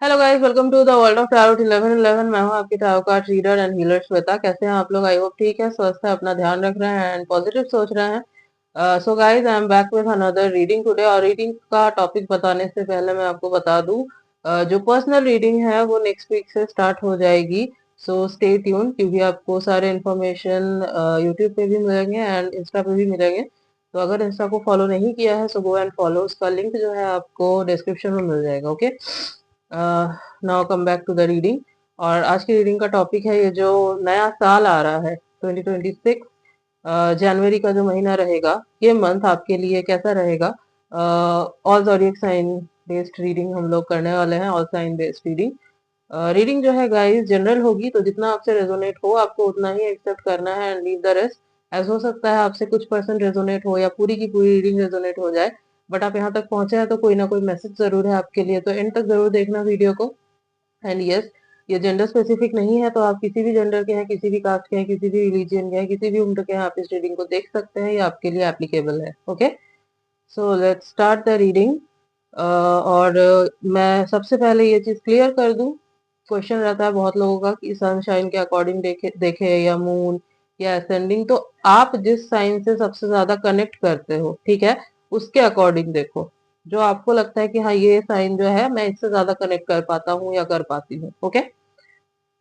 Hello guys, welcome to the world of tarot 1111। मैं हूं आपकी tarot card reader and healer Shweta. कैसे हैं आप लोग? आई होप ठीक है, स्वस्थ है, अपना ध्यान रख रहे हैं एंड पॉजिटिव सोच रहे हैं। So guys, I am back with another reading today. और रीडिंग का टॉपिक बताने से पहले मैं आपको बता दूं, जो पर्सनल रीडिंग है वो नेक्स्ट वीक से स्टार्ट हो जाएगी। सो स्टे ट्यून, क्योंकि आपको सारे इन्फॉर्मेशन यूट्यूब पे भी मिलेंगे एंड इंस्टा पे भी मिलेंगे। तो अगर इंस्टा को फॉलो नहीं किया है सो गो एंड फॉलो। उसका लिंक जो है आपको डिस्क्रिप्शन में मिल जाएगा। Okay, now come back to the reading. और आज की रीडिंग का टॉपिक है, ये जो नया साल आ रहा है 2026, जनवरी का जो महीना रहेगा, ये मंथ आपके लिए कैसा रहेगा। All zodiac sign based reading हम लोग करने वाले हैं। All sign based reading. Reading जो है गाइस जनरल होगी, तो जितना आपसे रेजोनेट हो आपको उतना ही एक्सेप्ट करना है एंड लीव द रेस्ट। ऐसा हो सकता है आपसे कुछ परसेंट रेजोनेट हो या पूरी की पूरी रीडिंग रेजोनेट हो जाए, बट आप यहाँ तक पहुंचे हैं तो कोई ना कोई मैसेज जरूर है आपके लिए। तो एंड तक जरूर देखना वीडियो को। एंड यस, ये जेंडर स्पेसिफिक नहीं है, तो आप किसी भी जेंडर के हैं, किसी भी कास्ट के हैं, किसी भी रिलीजन के हैं, किसी भी उम्र के हैं, आप इस रीडिंग को देख सकते हैं। ये आपके लिए एप्लीकेबल है। Okay, so let's start the reading. और मैं सबसे पहले ये चीज क्लियर कर दूं, क्वेश्चन रहता है बहुत लोगों का कि सनशाइन के अकॉर्डिंग देखे या मून या असेंडिंग। तो आप जिस साइन से सबसे ज्यादा कनेक्ट करते हो, ठीक है, उसके अकॉर्डिंग देखो। जो आपको लगता है कि हाँ ये साइन जो है मैं इससे ज्यादा कनेक्ट कर पाता हूँ या कर पाती हूँ। Okay,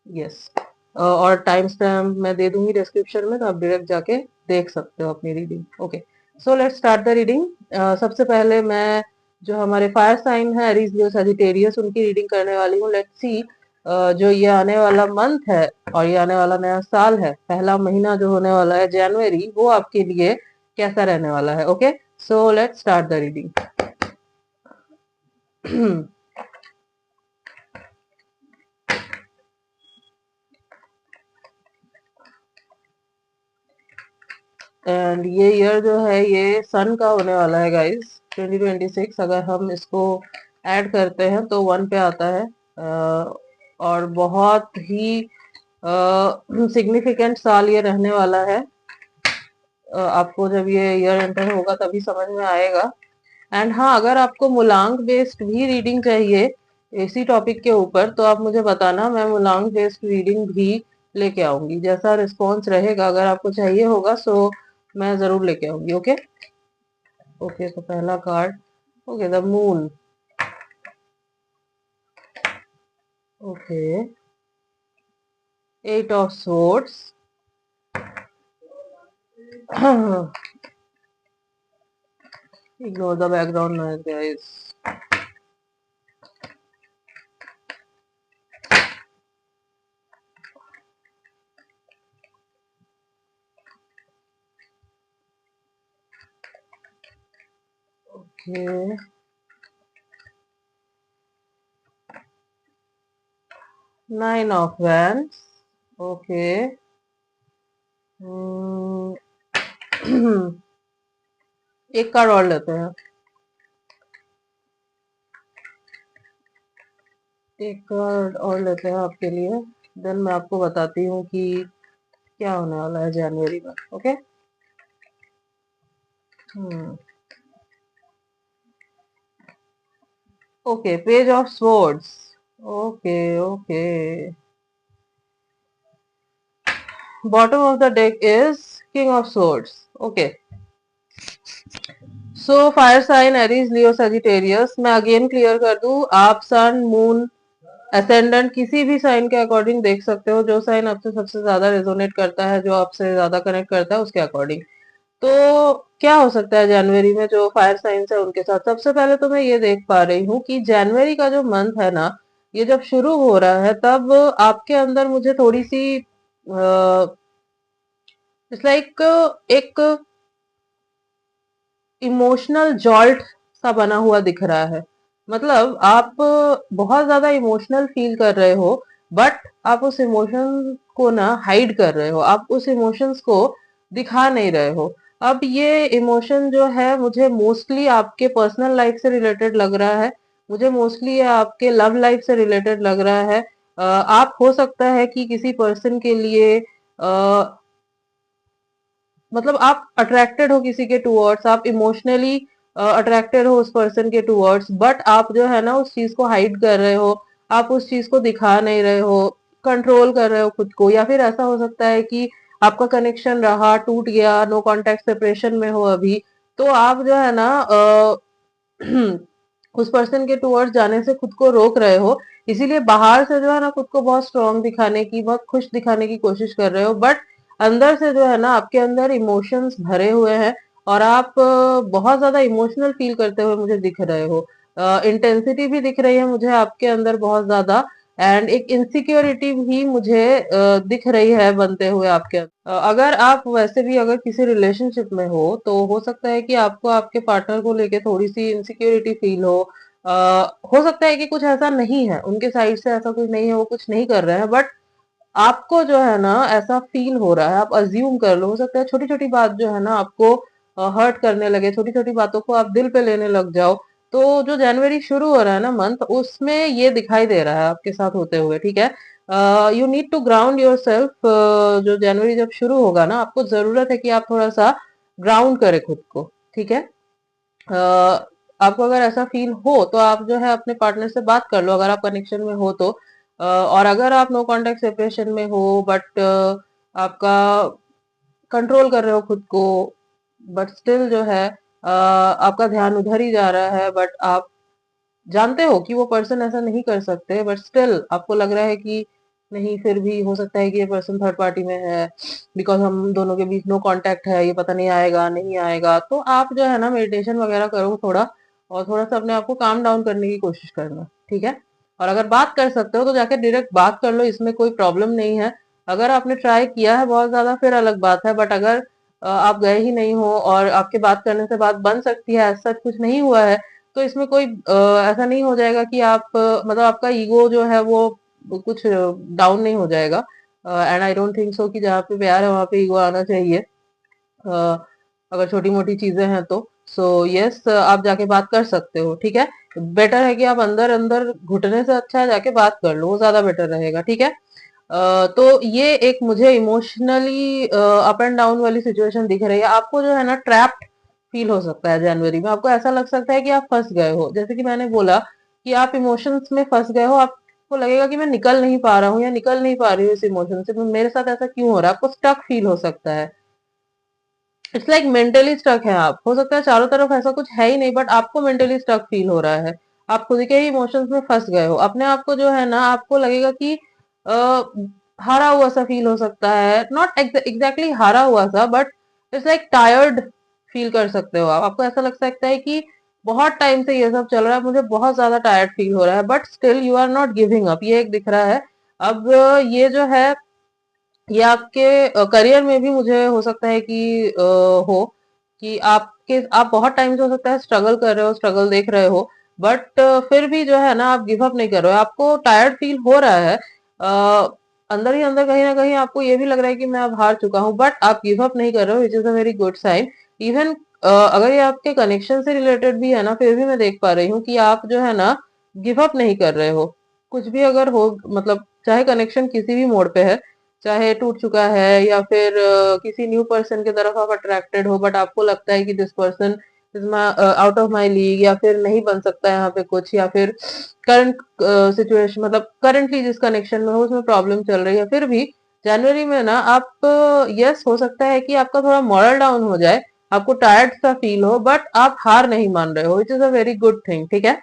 yes. और टाइम स्टैम्प मैं दे दूंगी डिस्क्रिप्शन में, तो आप डायरेक्ट जाके देख सकते हो अपनी reading. Okay, so let's start the reading. सबसे पहले मैं जो हमारे फायर साइन है, एरीज, लियो, सजिटेरियस, उनकी रीडिंग करने वाली हूँ। लेट्स सी जो ये आने वाला मंथ है और ये आने वाला नया साल है, पहला महीना जो होने वाला है जनवरी, वो आपके लिए कैसा रहने वाला है। Okay, so let's start the reading. And ये ईयर जो है ये सन का होने वाला है गाइस, 2026। अगर हम इसको ऐड करते हैं तो 1 पे आता है। और बहुत ही सिग्निफिकेंट साल ये रहने वाला है। आपको जब ये ईयर एंटर होगा तभी समझ में आएगा। एंड हाँ, अगर आपको मूलांक बेस्ड भी रीडिंग चाहिए इसी टॉपिक के ऊपर, तो आप मुझे बताना, मैं मूलांक बेस्ड रीडिंग भी लेके आऊंगी। जैसा रिस्पॉन्स रहेगा, अगर आपको चाहिए होगा सो मैं जरूर लेके आऊंगी। ओके, ओके, तो पहला card, okay, the moon. Okay, 8 of swords. Ignore the background noise guys. Okay, 9 of wands. Okay, एक कार्ड और लेते हैं। एक कार्ड और लेते हैं आपके लिए, देन मैं आपको बताती हूँ कि क्या होने वाला है जनवरी में। Okay, okay, page of swords. Okay, okay, bottom of the deck is king of swords. Okay, so fire sign, Aries, Leo, Sagittarius. मैं अगेन क्लियर कर दूं, आप सन, मून, असेंडेंट किसी भी साइन के अकॉर्डिंग देख सकते हो। जो साइन आपसे सबसे ज्यादा रेजोनेट करता है, जो आपसे ज्यादा कनेक्ट करता है, उसके अकॉर्डिंग। तो क्या हो सकता है जनवरी में जो फायर साइंस है उनके साथ। सबसे पहले तो मैं ये देख पा रही हूँ कि जनवरी का जो मंथ है ना, ये जब शुरू हो रहा है तब आपके अंदर मुझे थोड़ी सी इट्स लाइक एक इमोशनल जॉल्ट सा बना हुआ दिख रहा है। मतलब आप बहुत ज्यादा इमोशनल फील कर रहे हो, बट आप उस इमोशन को ना हाइड कर रहे हो, आप उस इमोशंस को दिखा नहीं रहे हो। अब ये इमोशन जो है मुझे मोस्टली आपके पर्सनल लाइफ से रिलेटेड लग रहा है, मुझे मोस्टली ये आपके लव लाइफ से रिलेटेड लग रहा है। आप हो सकता है कि किसी पर्सन के लिए मतलब आप अट्रैक्टेड हो किसी के टूवर्ड्स, आप इमोशनली अट्रैक्टेड हो उस पर्सन के टूवर्ड्स, बट आप जो है ना उस चीज को हाइड कर रहे हो। आप उस चीज को दिखा नहीं रहे हो, कंट्रोल कर रहे हो खुद को, या फिर ऐसा हो सकता है कि आपका कनेक्शन रहा, टूट गया, नो कांटेक्ट सेपरेशन में हो अभी, तो आप जो है ना उस पर्सन के टुवर्ड्स जाने से खुद को रोक रहे हो। इसीलिए बाहर से जो है ना खुद को बहुत स्ट्रांग दिखाने की, बहुत खुश दिखाने की कोशिश कर रहे हो, बट अंदर से जो है ना आपके अंदर इमोशंस भरे हुए हैं, और आप बहुत ज्यादा इमोशनल फील करते हुए मुझे दिख रहे हो। इंटेंसिटी भी दिख रही है मुझे आपके अंदर बहुत ज्यादा, एंड एक इनसिक्योरिटी भी मुझे दिख रही है बनते हुए आपके अंदर। अगर आप वैसे भी अगर किसी रिलेशनशिप में हो तो हो सकता है कि आपको आपके पार्टनर को लेके थोड़ी सी इनसिक्योरिटी फील हो। हो सकता है कि कुछ ऐसा नहीं है उनके साइड से, ऐसा कुछ नहीं है, वो कुछ नहीं कर रहे हैं, बट आपको जो है ना ऐसा फील हो रहा है, आप अज्यूम कर लो। हो सकता है छोटी छोटी बात जो है ना आपको हर्ट करने लगे, छोटी छोटी बातों को आप दिल पे लेने लग जाओ। तो जो जनवरी शुरू हो रहा है ना मंथ, उसमें ये दिखाई दे रहा है आपके साथ होते हुए, ठीक है। You need to ground yourself. जो जनवरी जब शुरू होगा ना, आपको जरूरत है कि आप थोड़ा सा ग्राउंड करें खुद को, ठीक है। आपको अगर ऐसा फील हो तो आप जो है अपने पार्टनर से बात कर लो, अगर आप कनेक्शन में हो तो। और अगर आप नो कांटेक्ट सेपरेशन में हो, बट आपका कंट्रोल कर रहे हो खुद को, बट स्टिल जो है आपका ध्यान उधर ही जा रहा है, बट आप जानते हो कि वो पर्सन ऐसा नहीं कर सकते, बट स्टिल आपको लग रहा है कि नहीं, फिर भी हो सकता है कि ये पर्सन थर्ड पार्टी में है, बिकॉज हम दोनों के बीच नो कांटेक्ट है, ये पता नहीं आएगा नहीं आएगा। तो आप जो है ना मेडिटेशन वगैरह करो थोड़ा, और थोड़ा सा अपने आप को काम डाउन करने की कोशिश करना, ठीक है। और अगर बात कर सकते हो तो जाके डायरेक्ट बात कर लो, इसमें कोई प्रॉब्लम नहीं है। अगर आपने ट्राई किया है बहुत ज्यादा फिर अलग बात है, बट अगर आप गए ही नहीं हो और आपके बात करने से बात बन सकती है, ऐसा कुछ नहीं हुआ है, तो इसमें कोई ऐसा नहीं हो जाएगा कि आप मतलब आपका ईगो जो है वो कुछ डाउन नहीं हो जाएगा। And I don't think so कि जहाँ पे प्यार है वहां पे ईगो आना चाहिए। अगर छोटी मोटी चीजें हैं तो सो यस, आप जाके बात कर सकते हो, ठीक है। बेटर है कि आप अंदर अंदर घुटने से अच्छा है जाके बात कर लो, वो ज्यादा बेटर रहेगा, ठीक है। तो ये एक मुझे इमोशनली अप एंड डाउन वाली सिचुएशन दिख रही है। आपको जो है ना ट्रैप्ड फील हो सकता है जनवरी में, आपको ऐसा लग सकता है कि आप फंस गए हो, जैसे कि मैंने बोला कि आप इमोशंस में फंस गए हो। आपको लगेगा कि मैं निकल नहीं पा रहा हूँ या निकल नहीं पा रही हूँ इस इमोशन से, मेरे साथ ऐसा क्यों हो रहा है, आपको स्टक फील हो सकता है। इट्स लाइक मेंटली स्टक है आप, हो सकता है चारों तरफ ऐसा कुछ है ही नहीं, बट आपको मेंटली स्टक फील हो रहा है। आप खुद के ही इमोशंस में फंस गए हो, अपने आप को जो है ना आपको लगेगा कि आ, हारा हुआ सा फील हो सकता है, नॉट एग्जैक्टली हारा हुआ सा, but it's like tired feel कर सकते हो आप। आपको ऐसा लग सकता है कि बहुत टाइम से ये सब चल रहा है, मुझे बहुत ज्यादा टायर्ड फील हो रहा है, but still you are not giving up, ये एक दिख रहा है। अब ये जो है ये आपके करियर में भी मुझे हो सकता है कि हो कि आप बहुत टाइम से हो सकता है स्ट्रगल कर रहे हो, स्ट्रगल देख रहे हो, बट फिर भी जो है ना आप गिव अप नहीं कर रहे हो, आपको टायर्ड फील हो रहा है। अंदर ही अंदर कहीं ना कहीं आपको ये भी लग रहा है कि मैं अब हार चुका हूँ, बट आप गिव अप नहीं कर रहे हो, which is a very good sign. Even अगर ये आपके कनेक्शन से रिलेटेड भी है ना, फिर भी मैं देख पा रही हूँ कि आप जो है ना गिव अप नहीं कर रहे हो। कुछ भी अगर हो, मतलब चाहे कनेक्शन किसी भी मोड पे है, चाहे टूट चुका है या फिर किसी न्यू पर्सन की तरफ आप अट्रैक्टेड हो, बट आपको लगता है कि this person is out of my league, या फिर नहीं बन सकता है यहाँ पे कुछ, या फिर करंट सिचुएशन मतलब करंटली जिस कनेक्शन में हो उसमें प्रॉब्लम चल रही है, फिर भी जनवरी में ना आप यस हो सकता है कि आपका थोड़ा मॉरल डाउन हो जाए, आपको टायर्ड सा फील हो, बट आप हार नहीं मान रहे हो, which is a very good thing, ठीक है।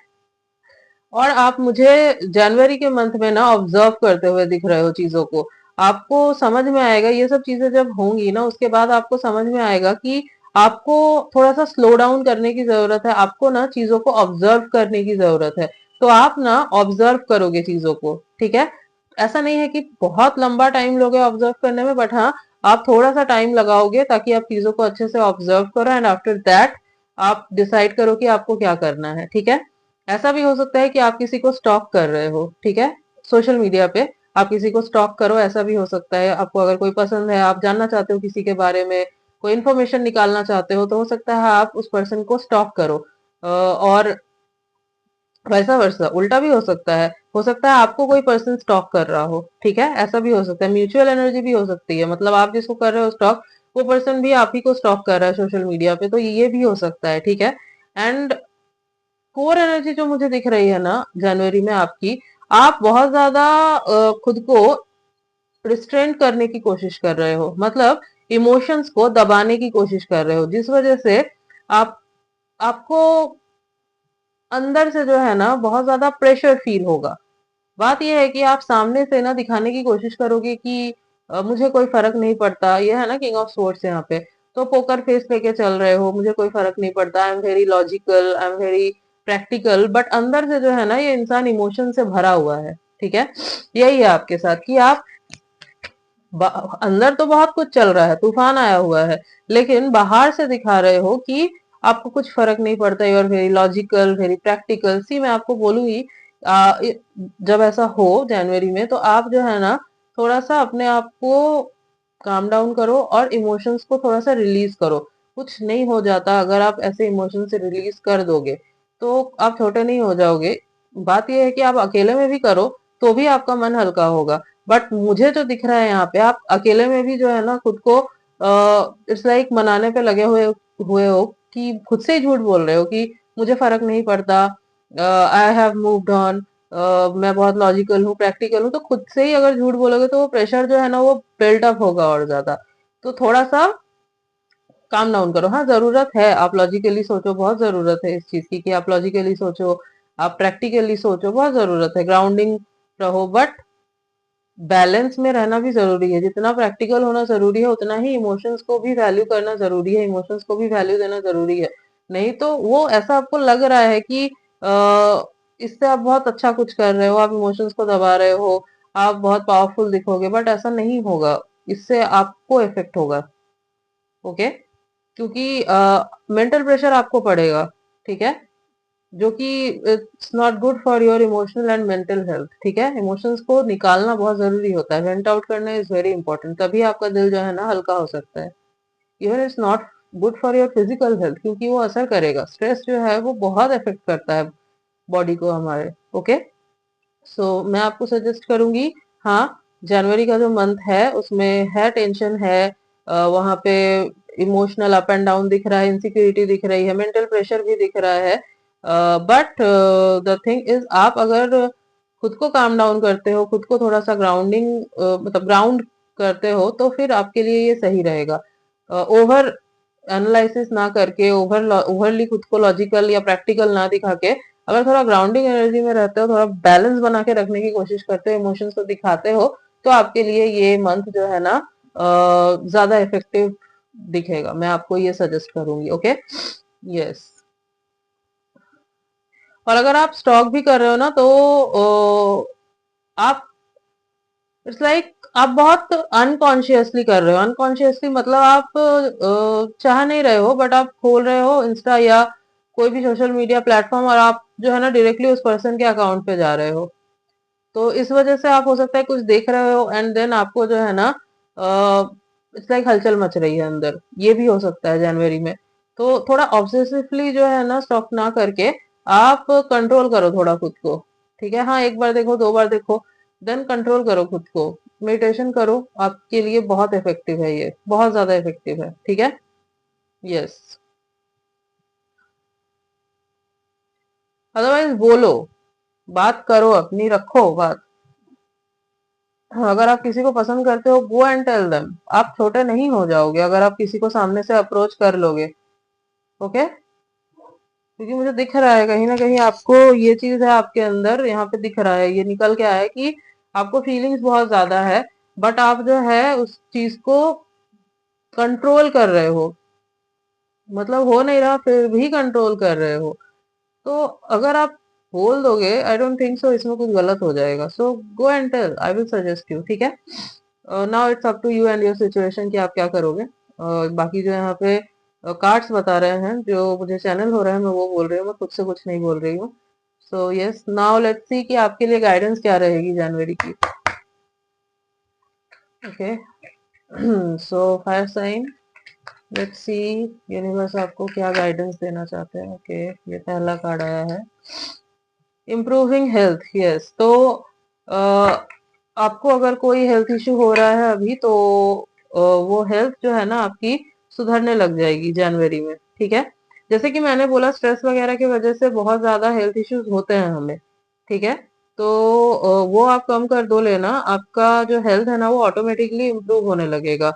और आप मुझे जनवरी के मंथ में ना ऑब्जर्व करते हुए दिख रहे हो चीजों को। आपको समझ में आएगा ये सब चीजें जब होंगी ना, उसके बाद आपको समझ में आएगा कि आपको थोड़ा सा स्लो डाउन करने की जरूरत है, आपको ना चीजों को ऑब्जर्व करने की जरूरत है। तो आप ना ऑब्जर्व करोगे चीजों को, ठीक है। ऐसा नहीं है कि बहुत लंबा टाइम लोगे ऑब्जर्व करने में, बट हाँ आप थोड़ा सा टाइम लगाओगे ताकि आप चीजों को अच्छे से ऑब्जर्व करो, एंड आफ्टर दैट आप डिसाइड करो कि आपको क्या करना है, ठीक है। ऐसा भी हो सकता है कि आप किसी को स्टॉक कर रहे हो, ठीक है, सोशल मीडिया पे आप किसी को स्टॉक करो, ऐसा भी हो सकता है। आपको अगर कोई पसंद है, आप जानना चाहते हो किसी के बारे में, कोई इन्फॉर्मेशन निकालना चाहते हो, तो हो सकता है आप उस पर्सन को स्टॉक करो। और वैसा वर्सा उल्टा भी हो सकता है आपको कोई पर्सन स्टॉक कर रहा हो, ठीक है, ऐसा भी हो सकता है। म्यूचुअल एनर्जी भी हो सकती है, मतलब आप जिसको कर रहे हो स्टॉक, वो पर्सन भी आप ही को स्टॉक कर रहा है सोशल मीडिया पे, तो ये भी हो सकता है, ठीक है। एंड कोर एनर्जी जो मुझे दिख रही है ना जनवरी में आपकी, आप बहुत ज्यादा खुद को रिस्ट्रेंट करने की कोशिश कर रहे हो, मतलब इमोशंस को दबाने की कोशिश कर रहे हो, जिस वजह से आप आपको अंदर से जो है ना बहुत ज्यादा प्रेशर फील होगा। बात यह है कि आप सामने से ना दिखाने की कोशिश करोगे कि मुझे कोई फर्क नहीं पड़ता, ये है ना किंग ऑफ स्वॉर्ड्स यहाँ पे, तो पोकर फेस लेके चल रहे हो, मुझे कोई फर्क नहीं पड़ता, I am very logical, I am very practical, but अंदर से जो है ना ये इंसान इमोशन से भरा हुआ है। ठीक है, यही है आपके साथ कि आप अंदर तो बहुत कुछ चल रहा है, तूफान आया हुआ है, लेकिन बाहर से दिखा रहे हो कि आपको कुछ फर्क नहीं पड़ता, you are very logical, very practical. See मैं आपको बोलूंगी, जब ऐसा हो जनवरी में, तो आप जो है ना थोड़ा सा अपने आप को काम डाउन करो और इमोशंस को थोड़ा सा रिलीज करो। कुछ नहीं हो जाता अगर आप ऐसे इमोशंस से रिलीज कर दोगे, तो आप छोटे नहीं हो जाओगे। बात यह है कि आप अकेले में भी करो तो भी आपका मन हल्का होगा, बट मुझे जो दिख रहा है यहाँ पे, आप अकेले में भी जो है ना खुद को इट्स लाइक मनाने पे लगे हुए हुए हो, कि खुद से ही झूठ बोल रहे हो कि मुझे फर्क नहीं पड़ता, आई हैव मूव्ड ऑन, मैं बहुत लॉजिकल हूँ, प्रैक्टिकल हूँ। तो खुद से ही अगर झूठ बोलोगे तो वो प्रेशर जो है ना वो बिल्ट अप होगा और ज्यादा। तो थोड़ा सा काम डाउन करो। हाँ, जरूरत है आप लॉजिकली सोचो, बहुत जरूरत है इस चीज की कि आप लॉजिकली सोचो, आप प्रैक्टिकली सोचो, बहुत जरूरत है, ग्राउंडिंग रहो, बट बैलेंस में रहना भी जरूरी है। जितना प्रैक्टिकल होना जरूरी है उतना ही इमोशंस को भी वैल्यू करना जरूरी है, इमोशंस को भी वैल्यू देना जरूरी है। नहीं तो वो ऐसा आपको लग रहा है कि इससे आप बहुत अच्छा कुछ कर रहे हो, आप इमोशंस को दबा रहे हो, आप बहुत पावरफुल दिखोगे, बट ऐसा नहीं होगा, इससे आपको इफेक्ट होगा। ओके, क्योंकि मेंटल प्रेशर आपको पड़ेगा, ठीक है, जो कि it's not good for your emotional and mental health. ठीक है, इमोशंस को निकालना बहुत जरूरी होता है, वेंट आउट करना इज वेरी इंपॉर्टेंट, तभी आपका दिल जो है ना हल्का हो सकता है। Even it's not good for your physical health, क्योंकि वो असर करेगा, स्ट्रेस जो है वो बहुत इफेक्ट करता है बॉडी को हमारे। ओके, सो मैं आपको सजेस्ट करूंगी, हाँ, जनवरी का जो मंथ है उसमें है टेंशन है, वहां पे इमोशनल अप एंड डाउन दिख रहा है, इनसिक्योरिटी दिख रही है, मेंटल प्रेशर भी दिख रहा है, बट द थिंग इज, आप अगर खुद को काम डाउन करते हो, खुद को थोड़ा सा ग्राउंडिंग मतलब ग्राउंड करते हो, तो फिर आपके लिए ये सही रहेगा। ओवर एनालिसिस ना करके, ओवरली खुद को लॉजिकल या प्रैक्टिकल ना दिखा के, अगर थोड़ा ग्राउंडिंग एनर्जी में रहते हो, थोड़ा बैलेंस बना के रखने की कोशिश करते हो, इमोशंस को दिखाते हो, तो आपके लिए ये मंथ जो है ना ज्यादा इफेक्टिव दिखेगा। मैं आपको ये सजेस्ट करूंगी। Okay, yes. और अगर आप स्टॉक भी कर रहे हो ना, तो आप इट्स लाइक आप बहुत अनकॉन्शियसली कर रहे हो। अनकॉन्शियसली मतलब आप चाह नहीं रहे हो, बट आप खोल रहे हो इंस्टा या कोई भी सोशल मीडिया प्लेटफॉर्म, और आप जो है ना डायरेक्टली उस पर्सन के अकाउंट पे जा रहे हो। तो इस वजह से आप हो सकता है कुछ देख रहे हो एंड देन आपको जो है ना इट्स लाइक हलचल मच रही है अंदर, ये भी हो सकता है जनवरी में। तो थोड़ा ऑब्सेसिवली जो है ना स्टॉक ना करके आप कंट्रोल करो थोड़ा खुद को। ठीक है, हाँ, एक बार देखो, दो बार देखो, देन कंट्रोल करो खुद को, मेडिटेशन करो, आपके लिए बहुत इफेक्टिव है, ये बहुत ज्यादा इफेक्टिव है। ठीक है, यस। अदरवाइज बोलो, बात करो, अपनी रखो बात। हाँ, अगर आप किसी को पसंद करते हो, गो एंड टेल देम, आप छोटे नहीं हो जाओगे अगर आप किसी को सामने से अप्रोच कर लोगे। ओके, क्योंकि मुझे दिख रहा है कहीं ना कहीं आपको ये चीज है आपके अंदर, यहाँ पे दिख रहा है, ये निकल के आया है कि आपको फीलिंग्स बहुत ज्यादा है, बट आप जो है उस चीज को कंट्रोल कर रहे हो, मतलब हो नहीं रहा फिर भी कंट्रोल कर रहे हो। तो अगर आप बोल दोगे, आई डोंट थिंक सो इसमें कुछ गलत हो जाएगा, so go and tell, I will suggest you. ठीक है, now it's up to you and your situation कि आप क्या करोगे। बाकी जो यहाँ पे कार्ड्स बता रहे हैं, जो मुझे चैनल हो रहा है, मैं वो बोल रही हूँ, मैं खुद से कुछ नहीं बोल रही हूँ। So yes, now let's see कि आपके लिए गाइडेंस क्या रहेगी जनवरी की। Okay, so fire sign, let's see universe आपको क्या गाइडेंस देना चाहते हैं। ओके, ये पहला कार्ड आया है, इम्प्रूविंग हेल्थ। यस, तो आपको अगर कोई हेल्थ इश्यू हो रहा है अभी, तो वो हेल्थ जो है ना आपकी सुधरने लग जाएगी जनवरी में। ठीक है, जैसे कि मैंने बोला, स्ट्रेस वगैरह की वजह से बहुत ज्यादा हेल्थ इश्यूज होते हैं हमें। ठीक है, तो वो आप कम कर दो लेना, आपका जो हेल्थ है ना वो ऑटोमेटिकली इम्प्रूव होने लगेगा।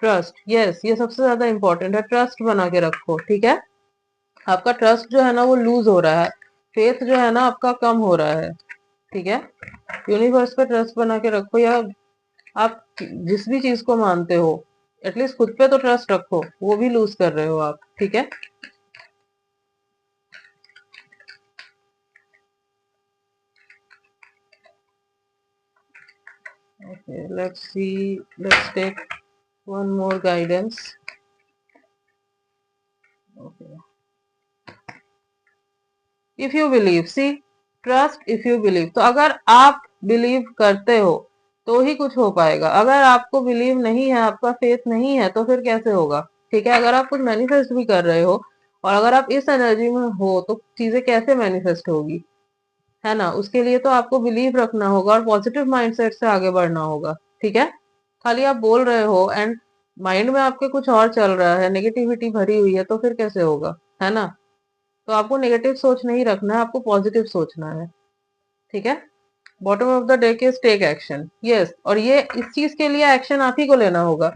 ट्रस्ट, यस, ये सबसे ज्यादा इंपॉर्टेंट है, ट्रस्ट बना के रखो, ठीक है। आपका ट्रस्ट जो है ना वो लूज हो रहा है, फेथ जो है ना आपका कम हो रहा है, ठीक है। यूनिवर्स पे ट्रस्ट बना के रखो, या आप जिस भी चीज को मानते हो एटलीस्ट खुद पे तो ट्रस्ट रखो, वो भी लूज कर रहे हो आप, ठीक है। Okay, let's see. Let's take one more guidance. Okay. If you believe, see, trust if you believe. तो अगर आप बिलीव करते हो तो ही कुछ हो पाएगा। अगर आपको बिलीव नहीं है, आपका फेथ नहीं है, तो फिर कैसे होगा, ठीक है। अगर आप कुछ मैनिफेस्ट भी कर रहे हो और अगर आप इस एनर्जी में हो तो चीजें कैसे मैनिफेस्ट होगी, है ना। उसके लिए तो आपको बिलीव रखना होगा और पॉजिटिव माइंडसेट से आगे बढ़ना होगा, ठीक है। खाली आप बोल रहे हो एंड माइंड में आपके कुछ और चल रहा है, नेगेटिविटी भरी हुई है, तो फिर कैसे होगा, है ना। तो आपको नेगेटिव सोच नहीं रखना है, आपको पॉजिटिव सोचना है, ठीक है। बॉटम ऑफ द डे के टेक एक्शन, यस। और ये इस चीज के लिए एक्शन आप ही को लेना होगा।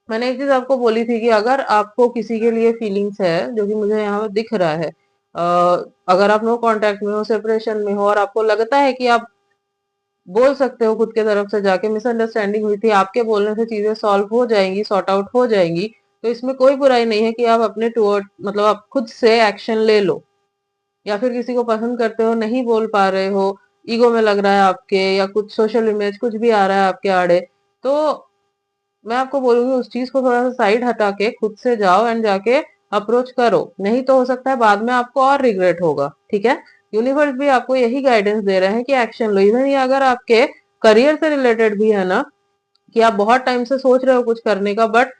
मैंने एक चीज आपको बोली थी कि अगर आपको किसी के लिए फीलिंग्स है, जो कि मुझे यहाँ पे दिख रहा है, अगर आप नो कांटेक्ट में हो, सेपरेशन में हो और आपको लगता है कि आप बोल सकते हो खुद के तरफ से जाके, मिसअंडरस्टैंडिंग हुई थी, आपके बोलने से चीजें सॉल्व हो जाएंगी, सॉर्ट आउट हो जाएंगी, तो इसमें कोई बुराई नहीं है कि आप अपने टूवर्ड मतलब आप खुद से एक्शन ले लो। या फिर किसी को पसंद करते हो, नहीं बोल पा रहे हो, ईगो में लग रहा है आपके, या कुछ सोशल इमेज कुछ भी आ रहा है आपके आड़े, तो मैं आपको बोलूंगी उस चीज को थोड़ा सा साइड हटा के खुद से जाओ एंड जाके अप्रोच करो, नहीं तो हो सकता है बाद में आपको और रिग्रेट होगा, ठीक है। यूनिवर्स भी आपको यही गाइडेंस दे रहे हैं कि एक्शन लो। इवन ये अगर आपके करियर से रिलेटेड भी है ना, कि आप बहुत टाइम से सोच रहे हो कुछ करने का, बट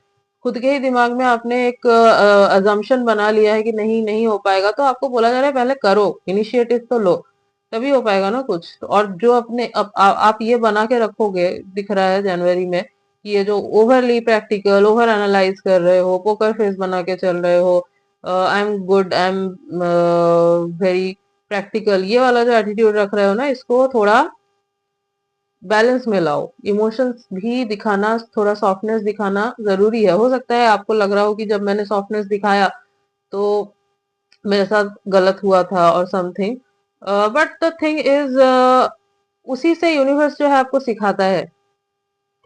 खुद के ही दिमाग में आपने एक अजम्पशन बना लिया है कि नहीं नहीं हो पाएगा, तो आपको बोला जा रहा है पहले करो, इनिशिएटिव तो लो, तभी हो पाएगा ना कुछ। और जो अपने आप ये बना के रखोगे, दिख रहा है जनवरी में, कि ये जो ओवरली प्रैक्टिकल, ओवर एनालाइज कर रहे हो, पोकर फेस बना के चल रहे हो, I am good, I am very practical, ये वाला जो एटीट्यूड रख रहे हो ना, इसको थोड़ा बैलेंस में लाओ। इमोशंस भी दिखाना, थोड़ा सॉफ्टनेस दिखाना जरूरी है। हो सकता है आपको लग रहा हो कि जब मैंने सॉफ्टनेस दिखाया तो मेरे साथ गलत हुआ था और something, but the thing is उसी से यूनिवर्स जो है आपको सिखाता है,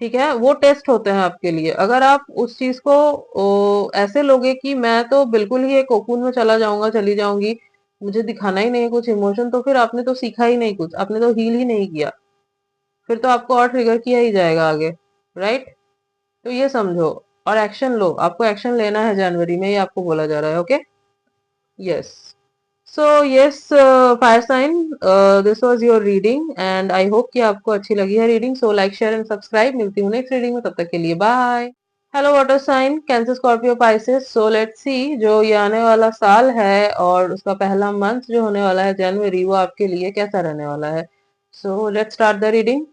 ठीक है। वो टेस्ट होते हैं आपके लिए। अगर आप उस चीज को ऐसे लोगे कि मैं तो बिल्कुल ही एक कोकून में चला जाऊंगा, चली जाऊंगी, मुझे दिखाना ही नहीं है कुछ इमोशन, तो फिर आपने तो सीखा ही नहीं कुछ, आपने तो हील ही नहीं किया, फिर तो आपको और ट्रिगर किया ही जाएगा आगे, राइट। तो ये समझो और एक्शन लो, आपको एक्शन लेना है जनवरी में, ये आपको बोला जा रहा है, okay, yes. So yes fire sign, this was your reading and I hope कि आपको अच्छी लगी है reading. So like share and subscribe, मिलती हूँ नेक्स्ट रीडिंग में, तब तक के लिए bye. Hello water sign, Cancer, Scorpio, Pisces. So let's see जो ये आने वाला साल है और उसका पहला मंथ जो होने वाला है जनवरी, वो आपके लिए कैसा रहने वाला है। So let's start the reading.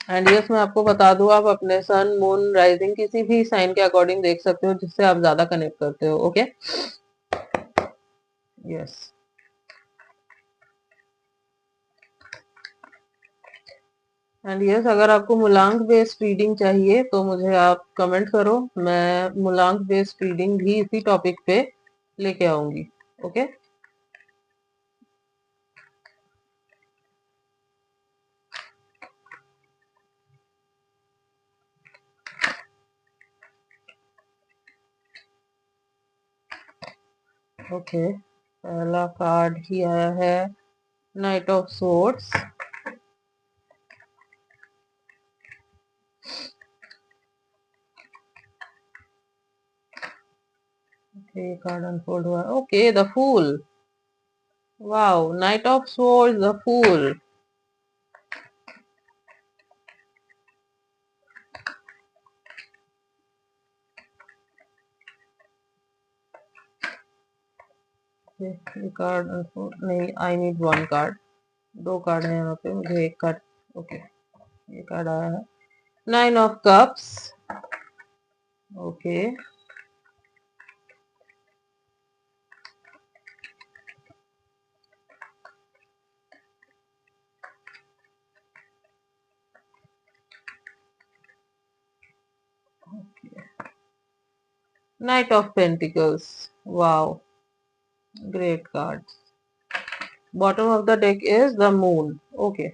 And yes, मैं आपको बता दूं, आप अपने सन, मून, राइजिंग किसी भी साइन के अकॉर्डिंग देख सकते हो जिससे आप ज्यादा कनेक्ट करते हो, ओके, यस। एंड यस, अगर आपको मूलांक बेस्ड रीडिंग चाहिए तो मुझे आप कमेंट करो, मैं मूलांक बेस्ड रीडिंग भी इसी टॉपिक पे लेके आऊंगी, ओके। ओके, पहला कार्ड ही आया है, knight of swords. Okay, card unfold हुआ, okay, the fool. Wow, knight of swords, the fool. ये कार्ड नहीं, आई नीड वन कार्ड, दो कार्ड है यहाँ पे, मुझे एक कार्ड, ओके, ये कार्ड आया है, nine of cups. Okay, knight of pentacles, wow, great card. Bottom of the deck is the moon. Okay,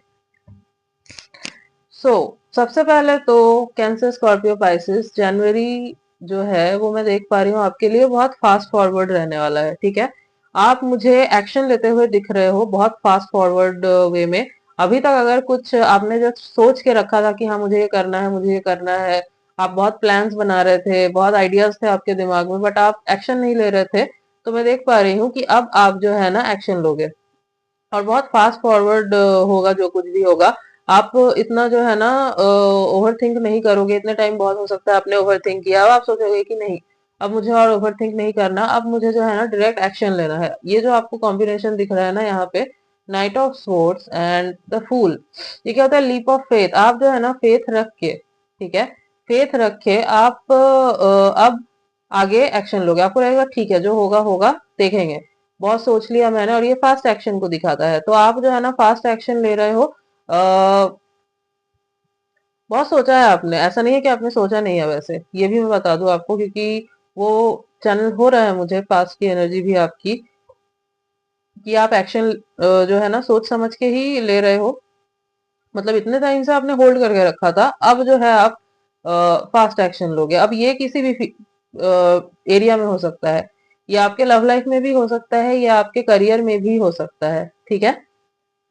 so सबसे पहले तो कैंसर, स्कॉर्पियो, पाइसेस, जनवरी जो है वो मैं देख पा रही हूँ आपके लिए बहुत फास्ट फॉरवर्ड रहने वाला है। ठीक है, आप मुझे एक्शन लेते हुए दिख रहे हो बहुत फास्ट फॉरवर्ड वे में। अभी तक अगर कुछ आपने जो सोच के रखा था कि हाँ मुझे ये करना है, मुझे ये करना है, आप बहुत प्लान्स बना रहे थे, बहुत आइडियाज थे आपके दिमाग में, बट आप एक्शन नहीं ले रहे थे, तो मैं देख पा रही हूँ कि अब आप जो है ना एक्शन लोगे और बहुत फास्ट फॉरवर्ड होगा जो कुछ भी होगा। आप इतना जो है ना ओवर थिंक नहीं करोगे। इतने टाइम बहुत हो सकता है आपने ओवर थिंक किया, अब आप सोचोगे कि नहीं अब मुझे और ओवर थिंक नहीं करना, अब मुझे जो है ना डायरेक्ट एक्शन लेना है। ये जो आपको कॉम्बिनेशन दिख रहा है ना यहाँ पे, knight of swords and the fool, ये क्या होता है, लीप ऑफ फेथ। आप जो है ना फेथ रख के, ठीक है, फेथ रख के आप अब आगे एक्शन लोगे। आपको लगेगा ठीक है जो होगा होगा, देखेंगे, बहुत सोच लिया मैंने, और ये फास्ट एक्शन को दिखाता है। तो आप जो है ना फास्ट एक्शन ले रहे हो। बहुत सोचा है आपने, ऐसा नहीं है कि आपने सोचा नहीं है। वैसे ये भी मैं बता दूं आपको, क्योंकि वो चैनल हो रहा है मुझे पास की एनर्जी भी आपकी, कि आप एक्शन जो है ना सोच समझ के ही ले रहे हो। मतलब इतने टाइम से आपने होल्ड करके रखा था, अब जो है आप फास्ट एक्शन लोगे। अब ये किसी भी एरिया में हो सकता है, ये आपके लव लाइफ में भी हो सकता है, या आपके करियर में भी हो सकता है। ठीक है,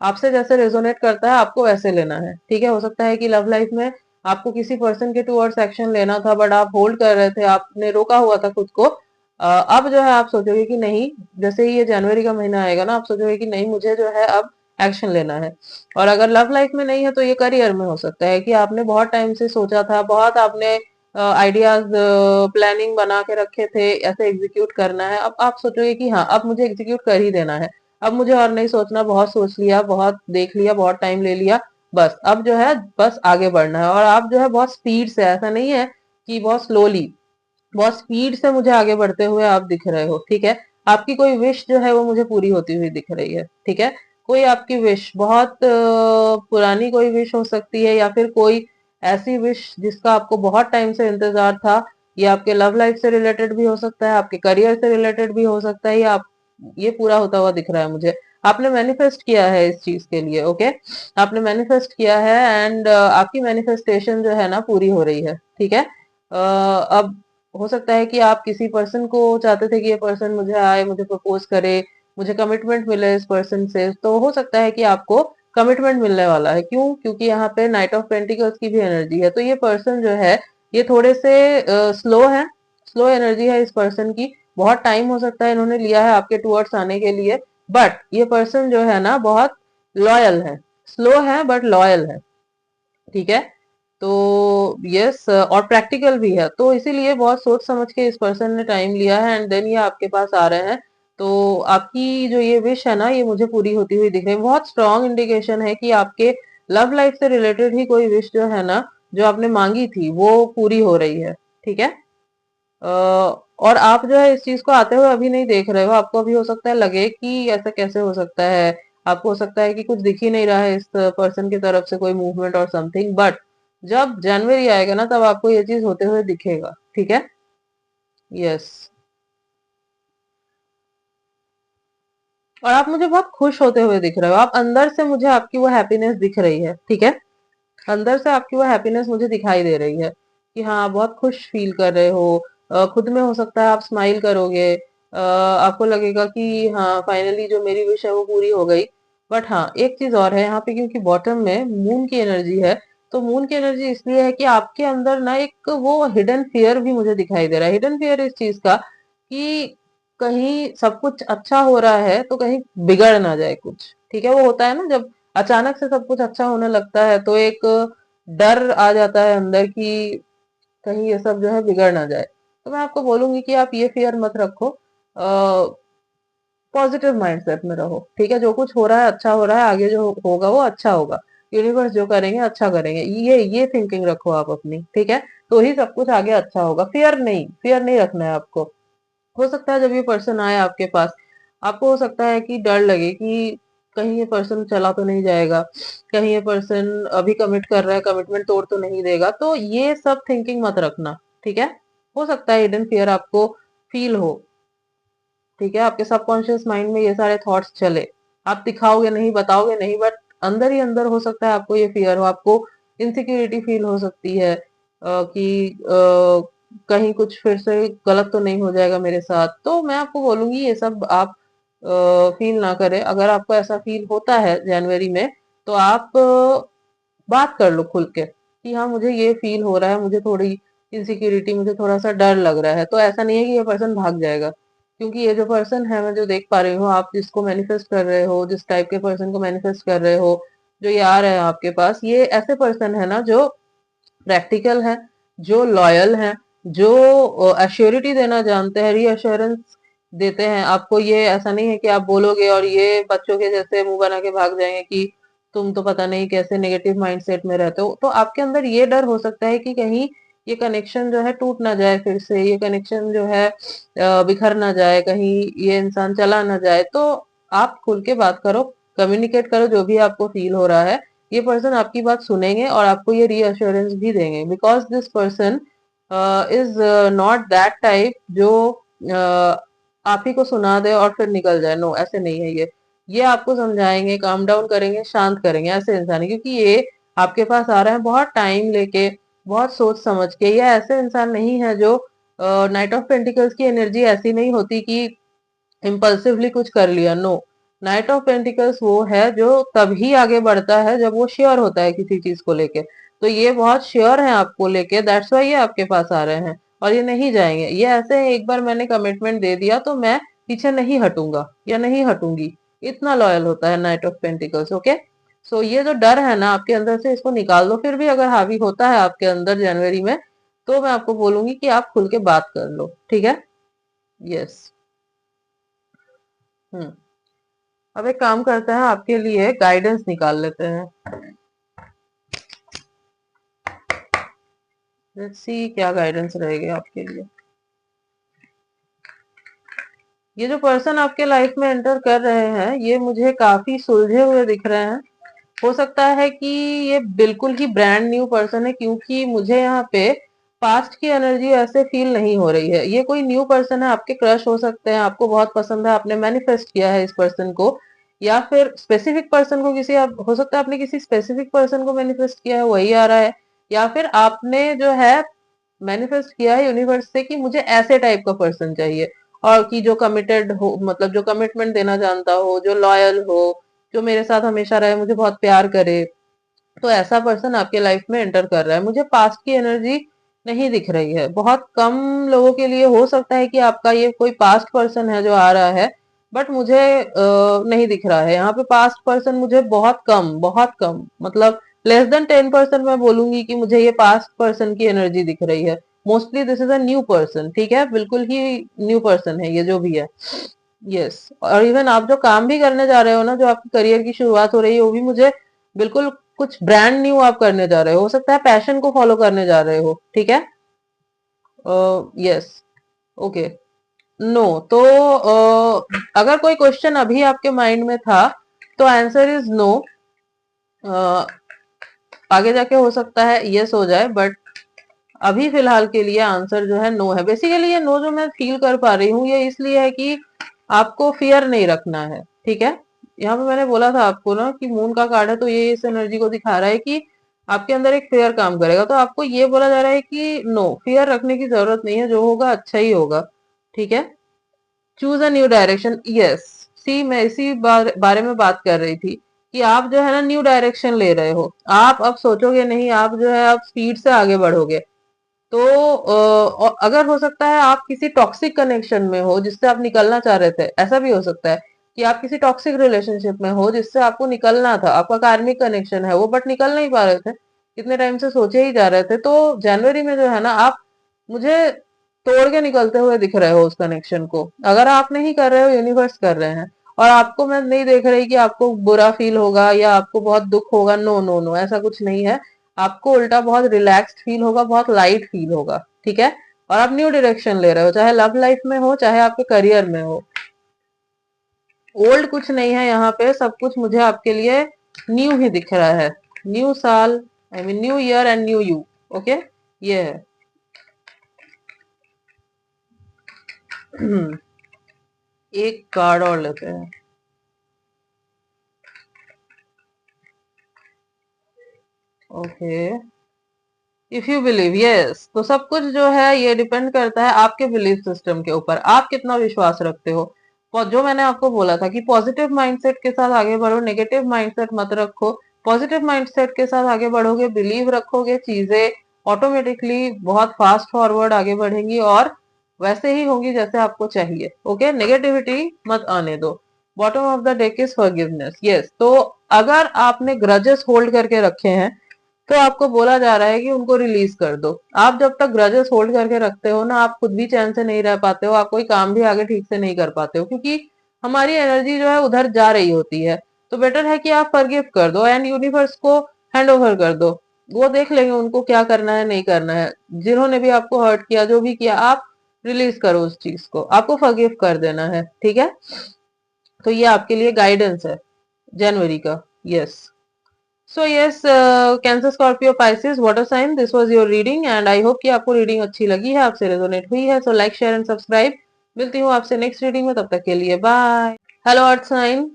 आपसे जैसे रेजोनेट करता है आपको वैसे लेना है। ठीक है, हो सकता है कि लव लाइफ में आपको किसी पर्सन के टूवर्ड्स एक्शन लेना था, बट आप होल्ड कर रहे थे, आपने रोका हुआ था खुद को। अब जो है आप सोचोगे कि नहीं, जैसे ही ये जनवरी का महीना आएगा ना, आप सोचोगे कि नहीं मुझे जो है अब एक्शन लेना है। और अगर लव लाइफ में नहीं है तो ये करियर में हो सकता है कि आपने बहुत टाइम से सोचा था, बहुत आपने आइडियाज प्लानिंग बना के रखे थे, ऐसे एग्जीक्यूट करना है। अब आप सोचोगे कि हाँ अब मुझे एग्जीक्यूट कर ही देना है, अब मुझे और नहीं सोचना, बहुत सोच लिया, बहुत देख लिया, बहुत टाइम ले लिया, बस अब जो है बस आगे बढ़ना है। और आप जो है बहुत स्पीड से, ऐसा नहीं है कि बहुत स्लोली, बहुत स्पीड से मुझे आगे बढ़ते हुए आप दिख रहे हो। ठीक है, आपकी कोई विश जो है वो मुझे पूरी होती हुई दिख रही है। ठीक है, कोई आपकी विश बहुत पुरानी कोई विश हो सकती है, या फिर कोई ऐसी विश जिसका आपको बहुत टाइम से इंतजार था। ये आपके लव लाइफ से रिलेटेड भी हो सकता है, आपके करियर से रिलेटेड भी हो सकता है, या आप ये पूरा होता हुआ दिख रहा है मुझे। आपने मैनिफेस्ट किया है इस चीज के लिए। ओके, आपने मैनिफेस्ट किया है, एंड आपकी मैनिफेस्टेशन जो है ना पूरी हो रही है। ठीक है, अब हो सकता है कि आप किसी पर्सन को चाहते थे कि ये पर्सन मुझे आए, मुझे प्रपोज करे, मुझे कमिटमेंट मिले इस पर्सन से। तो हो सकता है कि आपको कमिटमेंट मिलने वाला है। क्यों? क्योंकि यहाँ पे नाइट ऑफ पेंटिकल्स की भी एनर्जी है। तो ये पर्सन जो है ये थोड़े से स्लो है, स्लो एनर्जी है इस पर्सन की। बहुत टाइम हो सकता है इन्होंने लिया है आपके टूवर्ड्स आने के लिए, बट ये पर्सन जो है ना बहुत लॉयल है, स्लो है बट लॉयल है। ठीक है, तो यस, और प्रैक्टिकल भी है, तो इसीलिए बहुत सोच समझ के इस पर्सन ने टाइम लिया है, एंड देन ये आपके पास आ रहे हैं। तो आपकी जो ये विश है ना ये मुझे पूरी होती हुई दिख रही है। बहुत स्ट्रांग इंडिकेशन है कि आपके लव लाइफ से रिलेटेड ही कोई विश जो है ना, जो आपने मांगी थी वो पूरी हो रही है। ठीक है, और आप जो है इस चीज को आते हुए अभी नहीं देख रहे हो। आपको अभी हो सकता है लगे कि ऐसा कैसे हो सकता है, आपको हो सकता है कि कुछ दिख ही नहीं रहा है इस पर्सन की तरफ से कोई मूवमेंट और समथिंग, बट जब जनवरी आएगा ना तब आपको ये चीज होते हुए दिखेगा। ठीक है, यस, और आप मुझे बहुत खुश होते हुए दिख रहे हो। आप अंदर से, मुझे आपकी वो हैप्पीनेस दिख रही है। ठीक है, अंदर से आपकी वो हैप्पीनेस मुझे दिखाई दे रही है कि हाँ आप बहुत खुश फील कर रहे हो। खुद में हो सकता है आप स्माइल करोगे, आपको लगेगा कि हाँ फाइनली जो मेरी विश है वो पूरी हो गई। बट हाँ एक चीज और है यहाँ पे, क्योंकि बॉटम में मून की एनर्जी है, तो मून की एनर्जी इसलिए है कि आपके अंदर ना एक वो हिडन फियर भी मुझे दिखाई दे रहा है। हिडन फियर इस चीज का कि कहीं सब कुछ अच्छा हो रहा है तो कहीं बिगड़ ना जाए कुछ। ठीक है, वो होता है ना जब अचानक से सब कुछ अच्छा होने लगता है, तो एक डर आ जाता है अंदर कि कहीं ये सब जो है बिगड़ ना जाए। तो मैं आपको बोलूंगी कि आप ये फियर मत रखो, पॉजिटिव माइंडसेट में रहो। ठीक है, जो कुछ हो रहा है अच्छा हो रहा है, आगे जो होगा वो अच्छा होगा, यूनिवर्स जो करेंगे अच्छा करेंगे, ये थिंकिंग रखो आप अपनी। ठीक है, तो ही सब कुछ आगे अच्छा होगा। फियर नहीं रखना है आपको। हो सकता है जब ये पर्सन आए आपके पास, आपको हो सकता है कि डर लगे कि कहीं ये पर्सन चला तो नहीं जाएगा, कहीं ये पर्सन अभी कमिट कर रहा है, कमिटमेंट तोड़ तो नहीं देगा। तो ये सब थिंकिंग मत रखना। ठीक है, हो सकता है हिडन फियर आपको फील हो, ठीक है। आपके सबकॉन्शियस माइंड में ये सारे थॉट्स चले, आप दिखाओगे नहीं, बताओगे नहीं, बट अंदर ही अंदर हो सकता है आपको ये फियर हो, आपको इनसिक्योरिटी फील हो सकती है कि कहीं कुछ फिर से गलत तो नहीं हो जाएगा मेरे साथ। तो मैं आपको बोलूंगी ये सब आप फील ना करें। अगर आपको ऐसा फील होता है जनवरी में, तो आप बात कर लो खुल के कि हाँ मुझे ये फील हो रहा है, मुझे थोड़ी इनसिक्योरिटी, मुझे थोड़ा सा डर लग रहा है। तो ऐसा नहीं है कि ये पर्सन भाग जाएगा, क्योंकि ये जो पर्सन है, मैं जो देख पा रही हूँ, आप जिसको मैनिफेस्ट कर रहे हो, जिस टाइप के पर्सन को मैनिफेस्ट कर रहे हो, जो ये आ रहे हैं आपके पास, ये ऐसे पर्सन है ना जो प्रैक्टिकल है, जो लॉयल है, जो अश्योरिटी देना जानते हैं, रीअश्योरेंस देते हैं आपको। ये ऐसा नहीं है कि आप बोलोगे और ये बच्चों के जैसे मुंह बना के भाग जाएंगे कि तुम तो पता नहीं कैसे नेगेटिव माइंडसेट में रहते हो। तो आपके अंदर ये डर हो सकता है कि कहीं ये कनेक्शन जो है टूट ना जाए, फिर से ये कनेक्शन जो है बिखर ना जाए, कहीं ये इंसान चला ना जाए। तो आप खुल के बात करो, कम्युनिकेट करो जो भी आपको फील हो रहा है। ये पर्सन आपकी बात सुनेंगे और आपको ये रीअश्योरेंस भी देंगे, because this person is not that type जो आप ही को सुना दे और फिर निकल जाए। नो, ऐसे नहीं है ये आपको समझाएंगे, काम डाउन करेंगे, शांत करेंगे। ऐसे इंसान है, क्योंकि ये आपके पास आ रहे हैं बहुत टाइम लेके, बहुत सोच समझ के। ये ऐसे इंसान नहीं है जो नाइट ऑफ पेंटिकल्स की एनर्जी ऐसी नहीं होती कि इम्पल्सिवली कुछ कर लिया। नो, नाइट ऑफ पेंटिकल्स वो है जो तभी आगे बढ़ता है जब वो श्योर होता है किसी चीज को लेके। तो ये बहुत श्योर है आपको लेके, दैट्स वाई ये आपके पास आ रहे हैं, और ये नहीं जाएंगे। ये ऐसे हैं, एक बार मैंने कमिटमेंट दे दिया तो मैं पीछे नहीं हटूंगा या नहीं हटूंगी, इतना लॉयल होता है नाइट ऑफ पेंटिकल्स। ओके, सो ये जो डर है ना आपके अंदर से, इसको निकाल दो। फिर भी अगर हावी होता है आपके अंदर जनवरी में, तो मैं आपको बोलूंगी कि आप खुल के बात कर लो, ठीक है। यस। हम्म। अब एक काम करते हैं, आपके लिए गाइडेंस निकाल लेते हैं। लेट्स सी क्या गाइडेंस रहेगी आपके लिए। ये जो पर्सन आपके लाइफ में एंटर कर रहे हैं, ये मुझे काफी सुलझे हुए दिख रहे हैं। हो सकता है कि ये बिल्कुल ही ब्रांड न्यू पर्सन है, क्योंकि मुझे यहाँ पे पास्ट की एनर्जी ऐसे फील नहीं हो रही है। ये कोई न्यू पर्सन है, आपके क्रश हो सकते हैं, आपको बहुत पसंद है, आपने मैनिफेस्ट किया है इस पर्सन को, या फिर स्पेसिफिक पर्सन को, किसी आप हो सकता है आपने किसी स्पेसिफिक पर्सन को मैनिफेस्ट किया है, वही आ रहा है। या फिर आपने जो है मैनिफेस्ट किया है यूनिवर्स से कि मुझे ऐसे टाइप का पर्सन चाहिए, और कि जो कमिटेड हो, मतलब जो कमिटमेंट देना जानता हो, जो लॉयल हो, जो मेरे साथ हमेशा रहे, मुझे बहुत प्यार करे। तो ऐसा पर्सन आपके लाइफ में एंटर कर रहा है। मुझे पास्ट की एनर्जी नहीं दिख रही है। बहुत कम लोगों के लिए हो सकता है कि आपका ये कोई पास्ट पर्सन है जो आ रहा है, बट मुझे नहीं दिख रहा है यहाँ पे पास्ट पर्सन। मुझे बहुत कम, मतलब लेस देन 10% मैं बोलूंगी कि मुझे ये पास्ट पर्सन की एनर्जी दिख रही है। Mostly this is a new person, ठीक है, बिल्कुल ही न्यू पर्सन है ये जो भी है। यस। और इवन आप जो काम भी करने जा रहे हो ना, जो आपकी करियर की शुरुआत हो रही है, वो भी मुझे बिल्कुल कुछ ब्रांड न्यू आप करने जा रहे हो सकता है पैशन को फॉलो करने जा रहे हो, ठीक है। यस। ओके। नो, तो अगर कोई क्वेश्चन अभी आपके माइंड में था, तो आंसर इज नो। आगे जाके हो सकता है यस हो जाए, बट अभी फिलहाल के लिए आंसर जो है नो है। बेसिकली ये नो जो मैं फील कर पा रही हूँ, ये इसलिए है कि आपको फियर नहीं रखना है, ठीक है। यहाँ पे मैंने बोला था आपको ना कि मून का कार्ड है, तो ये इस एनर्जी को दिखा रहा है कि आपके अंदर एक फियर काम करेगा। तो आपको ये बोला जा रहा है कि नो, फियर रखने की जरूरत नहीं है, जो होगा अच्छा ही होगा, ठीक है। Choose a new direction. Yes, see मैं इसी बारे में बात कर रही थी कि आप जो है ना न्यू डायरेक्शन ले रहे हो। आप अब सोचोगे नहीं, आप जो है अब स्पीड से आगे बढ़ोगे। तो अगर हो सकता है आप किसी टॉक्सिक कनेक्शन में हो जिससे आप निकलना चाह रहे थे, ऐसा भी हो सकता है कि आप किसी टॉक्सिक रिलेशनशिप में हो जिससे आपको निकलना था, आपका कार्मिक कनेक्शन है वो, बट निकल नहीं पा रहे थे, कितने टाइम से सोचे ही जा रहे थे। तो जनवरी में जो है ना, आप मुझे तोड़ के निकलते हुए दिख रहे हो उस कनेक्शन को। अगर आप नहीं कर रहे हो, यूनिवर्स कर रहे हैं। और आपको मैं नहीं देख रही कि आपको बुरा फील होगा या आपको बहुत दुख होगा। नो नो नो, ऐसा कुछ नहीं है। आपको उल्टा बहुत रिलैक्स्ड फील होगा, बहुत लाइट फील होगा, ठीक है। और आप न्यू डायरेक्शन ले रहे हो, चाहे लव लाइफ में हो, चाहे आपके करियर में हो। ओल्ड कुछ नहीं है यहाँ पे, सब कुछ मुझे आपके लिए न्यू ही दिख रहा है। न्यू साल, I mean new year and new you. Okay, ये है। एक कार्ड और लेते हैं। Okay, if you believe, yes, तो सब कुछ जो है ये डिपेंड करता है आपके बिलीफ सिस्टम के ऊपर, आप कितना विश्वास रखते हो। और जो मैंने आपको बोला था कि पॉजिटिव माइंडसेट के साथ आगे बढ़ो, नेगेटिव माइंडसेट मत रखो। पॉजिटिव माइंडसेट के साथ आगे बढ़ोगे, बिलीव रखोगे, चीजें ऑटोमेटिकली बहुत फास्ट फॉरवर्ड आगे बढ़ेंगी और वैसे ही होंगी जैसे आपको चाहिए। ओके, नेगेटिविटी मत आने दो। Bottom of the deck is forgiveness. Yes, तो अगर आपने ग्रजेस होल्ड करके रखे हैं तो आपको बोला जा रहा है कि उनको रिलीज कर दो। आप जब तक ग्रजेस होल्ड करके रखते हो ना, आप खुद भी चैन से नहीं रह पाते हो, आप कोई काम भी आगे ठीक से नहीं कर पाते हो, क्योंकि हमारी एनर्जी जो है उधर जा रही होती है। तो बेटर है कि आप फॉरगिव कर दो एंड यूनिवर्स को हैंड ओवर कर दो। वो देख लेंगे उनको क्या करना है नहीं करना है। जिन्होंने भी आपको हर्ट किया, जो भी किया, आप रिलीज करो उस चीज को, आपको फॉरगिव कर देना है। ठीक है, तो ये आपके लिए गाइडेंस है जनवरी का। Yes, so yes, Cancer, Scorpio, Pisces, water sign, this was your reading and I hope कि आपको रीडिंग अच्छी लगी है, आपसे रेजोनेट हुई है। सो लाइक, शेयर एंड सब्सक्राइब। मिलती हूँ आपसे नेक्स्ट रीडिंग में, तब तक के लिए bye. Hello earth sign,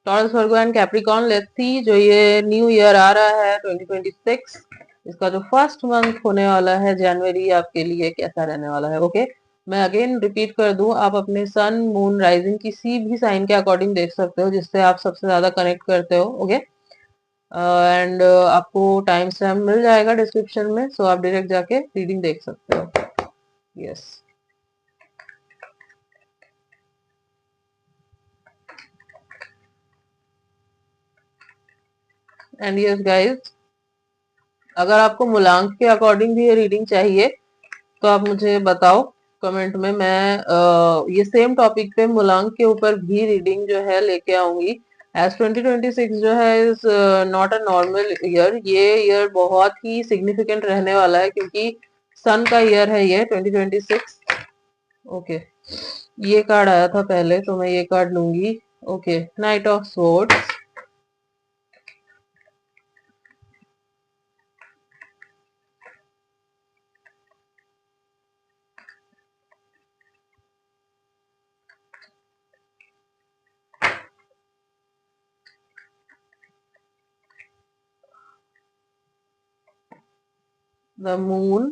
Taurus, Virgo and Capricorn, let's see जो ये न्यू ईयर आ रहा है 2026, इसका जो फर्स्ट मंथ होने वाला है जनवरी, आपके लिए कैसा रहने वाला है। ओके, मैं अगेन रिपीट कर दूं, आप अपने सन, मून, राइजिंग किसी भी साइन के अकॉर्डिंग देख सकते हो जिससे आप सबसे ज्यादा कनेक्ट करते हो। ओके, एंड आपको टाइम स्टैम्प मिल जाएगा डिस्क्रिप्शन में, सो आप डायरेक्ट जाके रीडिंग देख सकते हो। यस, एंड यस गाइस, अगर आपको मूलांक के अकॉर्डिंग भी ये रीडिंग चाहिए तो आप मुझे बताओ कमेंट में। मैं ये सेम टॉपिक पे मूलांक के ऊपर भी रीडिंग जो है लेके आऊंगी। एज 2026 जो है is not a normal year, ये ईयर बहुत ही सिग्निफिकेंट रहने वाला है क्योंकि सन का ईयर है ये 2026। ओके, ये कार्ड आया था पहले तो मैं ये कार्ड लूंगी। Okay, knight of swords, the moon.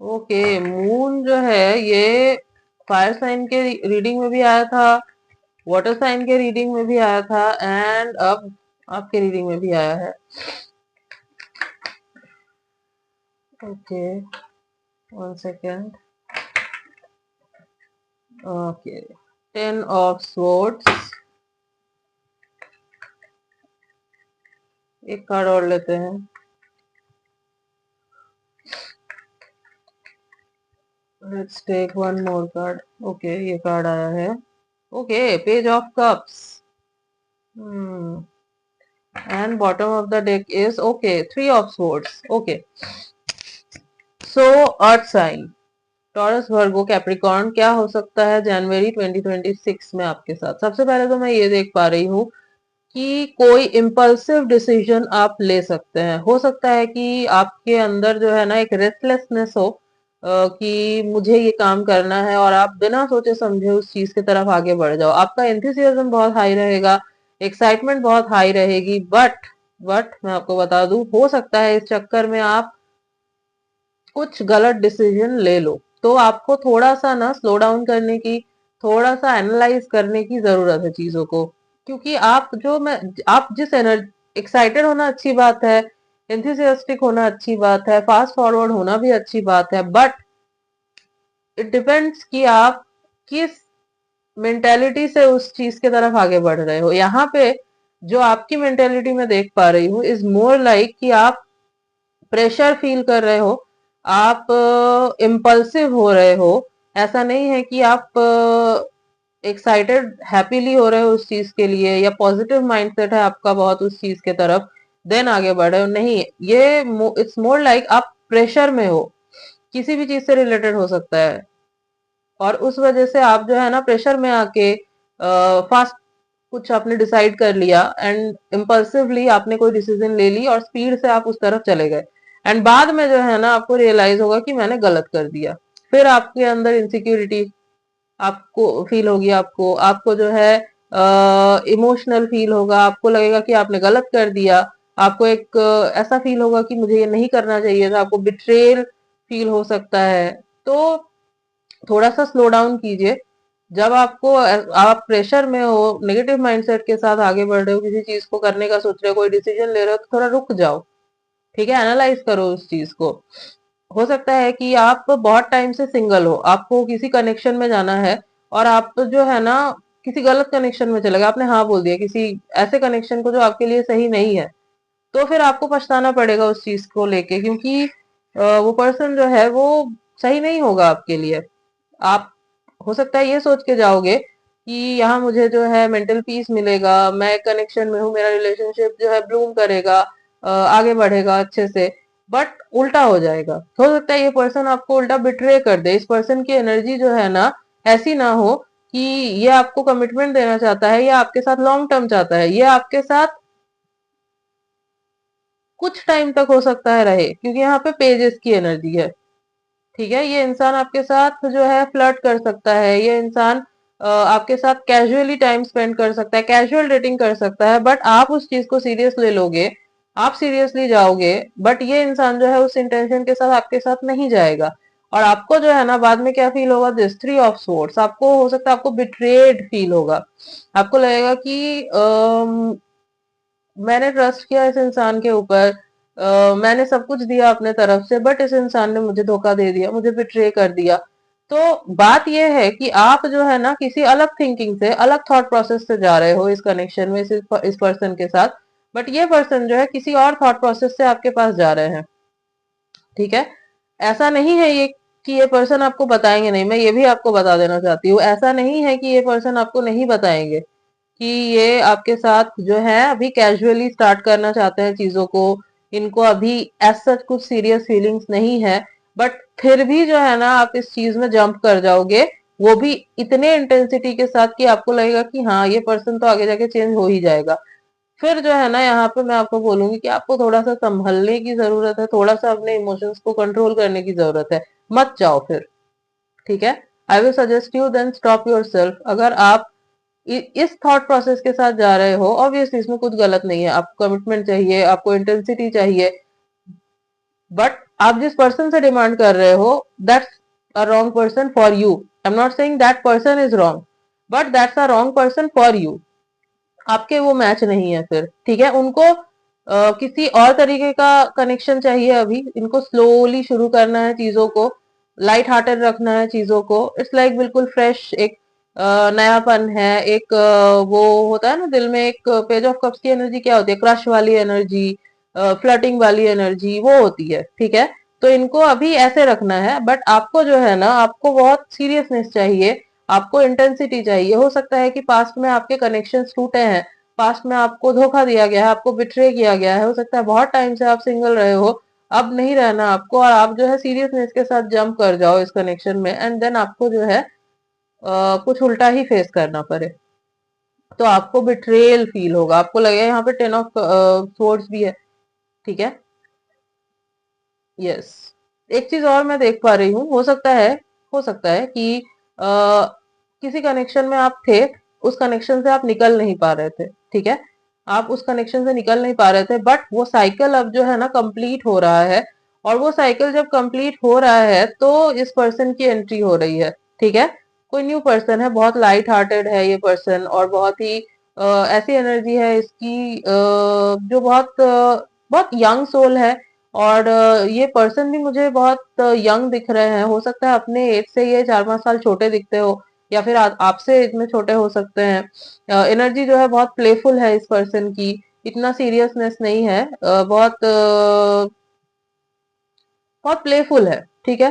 Okay, moon जो है ये फायर साइन के रीडिंग में भी आया था, वाटर साइन के रीडिंग में भी आया था एंड अब आपके रीडिंग में भी आया है। Okay, one second. Okay, 10 of swords, एक कार्ड और लेते हैं। Let's take one more card. Okay, ये कार्ड आया है। Okay, page of cups, and bottom of the deck is okay, 3 of swords. Okay, so earth sign, Taurus, Virgo, Capricorn, क्या हो सकता है जनवरी 2026 में आपके साथ। सबसे पहले तो मैं ये देख पा रही हूँ कि कोई इम्पल्सिव डिसीजन आप ले सकते हैं। हो सकता है कि आपके अंदर जो है ना एक रेस्टलेसनेस हो, कि मुझे ये काम करना है और आप बिना सोचे समझे उस चीज की तरफ आगे बढ़ जाओ। आपका एंथुसियाज्म बहुत हाई रहेगा, एक्साइटमेंट बहुत हाई रहेगी, बट मैं आपको बता दूं, हो सकता है इस चक्कर में आप कुछ गलत डिसीजन ले लो। तो आपको थोड़ा सा ना स्लो डाउन करने की, थोड़ा सा एनालाइज करने की जरूरत है चीजों को, क्योंकि आप जिस एनर्जी, एक्साइटेड होना अच्छी बात है, एंथुसियास्टिक होना अच्छी बात है, फास्ट फॉरवर्ड होना भी अच्छी बात है, बट इट डिपेंड्स कि आप किस मेंटेलिटी से उस चीज की तरफ आगे बढ़ रहे हो। यहाँ पे जो आपकी मेंटेलिटी में देख पा रही हूँ इज मोर लाइक कि आप प्रेशर फील कर रहे हो, आप इम्पल्सिव हो रहे हो। ऐसा नहीं है कि आप एक्साइटेड हैप्पीली हो रहे हो उस चीज के लिए, या पॉजिटिव माइंडसेट है आपका बहुत उस चीज के तरफ, देन आगे बढ़ रहे हो। नहीं, ये इट्स मोर लाइक आप प्रेशर में हो, किसी भी चीज से रिलेटेड हो सकता है, और उस वजह से आप जो है ना प्रेशर में आके फास्ट कुछ आपने डिसाइड कर लिया एंड इम्पल्सिवली आपने कोई डिसीजन ले ली और स्पीड से आप उस तरफ चले गए, एंड बाद में जो है ना आपको रियलाइज होगा कि मैंने गलत कर दिया। फिर आपके अंदर इनसिक्योरिटी, आपको फील होगी, आपको आपको जो है इमोशनल फील होगा, आपको लगेगा कि आपने गलत कर दिया, आपको एक ऐसा फील होगा कि मुझे ये नहीं करना चाहिए था, आपको बिट्रेल फील हो सकता है। तो थोड़ा सा स्लो डाउन कीजिए। जब आपको आप प्रेशर में हो, नेगेटिव माइंडसेट के साथ आगे बढ़ रहे हो, किसी चीज को करने का सोच रहे हो, कोई डिसीजन ले रहे हो, तो थोड़ा रुक जाओ। ठीक है, एनालाइज करो उस चीज को। हो सकता है कि आप बहुत टाइम से सिंगल हो, आपको किसी कनेक्शन में जाना है, और आप जो है ना किसी गलत कनेक्शन में चले गए, आपने हाँ बोल दिया किसी ऐसे कनेक्शन को जो आपके लिए सही नहीं है। तो फिर आपको पछताना पड़ेगा उस चीज को लेके, क्योंकि वो पर्सन जो है वो सही नहीं होगा आपके लिए। आप हो सकता है ये सोच के जाओगे कि यहाँ मुझे जो है मेंटल पीस मिलेगा, मैं कनेक्शन में हूँ, मेरा रिलेशनशिप जो है ब्लूम करेगा, आगे बढ़ेगा अच्छे से। बट उल्टा हो जाएगा। हो सकता है ये पर्सन आपको उल्टा बिट्रे कर दे। इस पर्सन की एनर्जी जो है ना ऐसी ना हो कि ये आपको कमिटमेंट देना चाहता है या आपके साथ लॉन्ग टर्म चाहता है, ये आपके साथ कुछ टाइम तक हो सकता है रहे, क्योंकि यहाँ पे पेजेस की एनर्जी है। ठीक है, ये इंसान आपके साथ जो है फ्लर्ट कर सकता है, ये इंसान आपके साथ कैजुअली टाइम स्पेंड कर सकता है, कैजुअल डेटिंग कर सकता है, बट आप उस चीज को सीरियस ले लोगे, आप सीरियसली जाओगे। बट ये इंसान जो है उस इंटेंशन के साथ आपके साथ नहीं जाएगा। और आपको जो है ना बाद में क्या फील होगा, दिस थ्री ऑफ सोर्ड्स, आपको हो सकता है आपको बिट्रेड फील होगा। आपको लगेगा कि मैंने ट्रस्ट किया इस इंसान के ऊपर, मैंने सब कुछ दिया अपने तरफ से, बट इस इंसान ने मुझे धोखा दे दिया, मुझे बिट्रे कर दिया। तो बात यह है कि आप जो है ना किसी अलग थिंकिंग से, अलग थॉट प्रोसेस से जा रहे हो इस कनेक्शन में, इस पर्सन के साथ। बट ये पर्सन जो है किसी और थॉट प्रोसेस से आपके पास जा रहे हैं। ठीक है, ऐसा नहीं है ये कि ये पर्सन आपको बताएंगे नहीं, मैं ये भी आपको बता देना चाहती हूँ, ऐसा नहीं है कि ये पर्सन आपको नहीं बताएंगे, कि ये आपके साथ जो है अभी कैजुअली स्टार्ट करना चाहते हैं चीजों को, इनको अभी एज सच कुछ सीरियस फीलिंग्स नहीं है। बट फिर भी जो है ना आप इस चीज में जंप कर जाओगे, वो भी इतने इंटेंसिटी के साथ कि आपको लगेगा कि हाँ ये पर्सन तो आगे जाके चेंज हो ही जाएगा। फिर जो है ना यहाँ पे मैं आपको बोलूंगी कि आपको थोड़ा सा संभलने की जरूरत है, थोड़ा सा अपने इमोशंस को कंट्रोल करने की जरूरत है। मत जाओ फिर। ठीक है, I will suggest you then stop yourself. अगर आप इस थॉट प्रोसेस के साथ जा रहे हो, ऑब्वियसली इसमें कुछ गलत नहीं है, आपको कमिटमेंट चाहिए, आपको इंटेंसिटी चाहिए, बट आप जिस पर्सन से डिमांड कर रहे हो, that's a wrong person for you. I am not saying that person is wrong, but that's a wrong person for you. आपके वो मैच नहीं है फिर। ठीक है, उनको किसी और तरीके का कनेक्शन चाहिए अभी, इनको स्लोली शुरू करना है चीजों को, लाइट हार्टेड रखना है चीजों को। इट्स लाइक बिल्कुल फ्रेश एक नयापन है, एक वो होता है ना दिल में एक पेज ऑफ कप्स की एनर्जी क्या होती है, क्रश वाली एनर्जी, फ्लर्टिंग वाली एनर्जी वो होती है। ठीक है, तो इनको अभी ऐसे रखना है, बट आपको जो है ना आपको बहुत सीरियसनेस चाहिए, आपको इंटेंसिटी चाहिए। हो सकता है कि पास्ट में आपके कनेक्शंस टूटे हैं, पास्ट में आपको धोखा दिया गया है, आपको बिट्रे किया गया है, हो सकता है बहुत टाइम से आप सिंगल रहे हो, अब नहीं रहना आपको, और आप जो है सीरियसनेस के साथ जंप कर जाओ इस कनेक्शन में, एंड देन आपको जो है कुछ उल्टा ही फेस करना पड़े। तो आपको बिट्रेयल फील होगा, आपको लगेगा यहाँ पे टेन ऑफ सोर्ड्स भी है। ठीक है, यस। एक चीज और मैं देख पा रही हूँ, हो सकता है कि किसी कनेक्शन में आप थे, उस कनेक्शन से आप निकल नहीं पा रहे थे। ठीक है, आप उस कनेक्शन से निकल नहीं पा रहे थे, बट वो साइकिल अब जो है ना कंप्लीट हो रहा है, और वो साइकिल जब कंप्लीट हो रहा है तो इस पर्सन की एंट्री हो रही है। ठीक है, कोई न्यू पर्सन है, बहुत लाइट हार्टेड है ये पर्सन, और बहुत ही ऐसी एनर्जी है इसकी जो बहुत यंग सोल है। और ये पर्सन भी मुझे बहुत यंग दिख रहे हैं, हो सकता है अपने एज से ये 4-5 साल छोटे दिखते हो, या फिर आपसे एज में छोटे हो सकते हैं। एनर्जी जो है बहुत प्लेफुल है इस पर्सन की, इतना सीरियसनेस नहीं है, बहुत प्लेफुल है। ठीक है,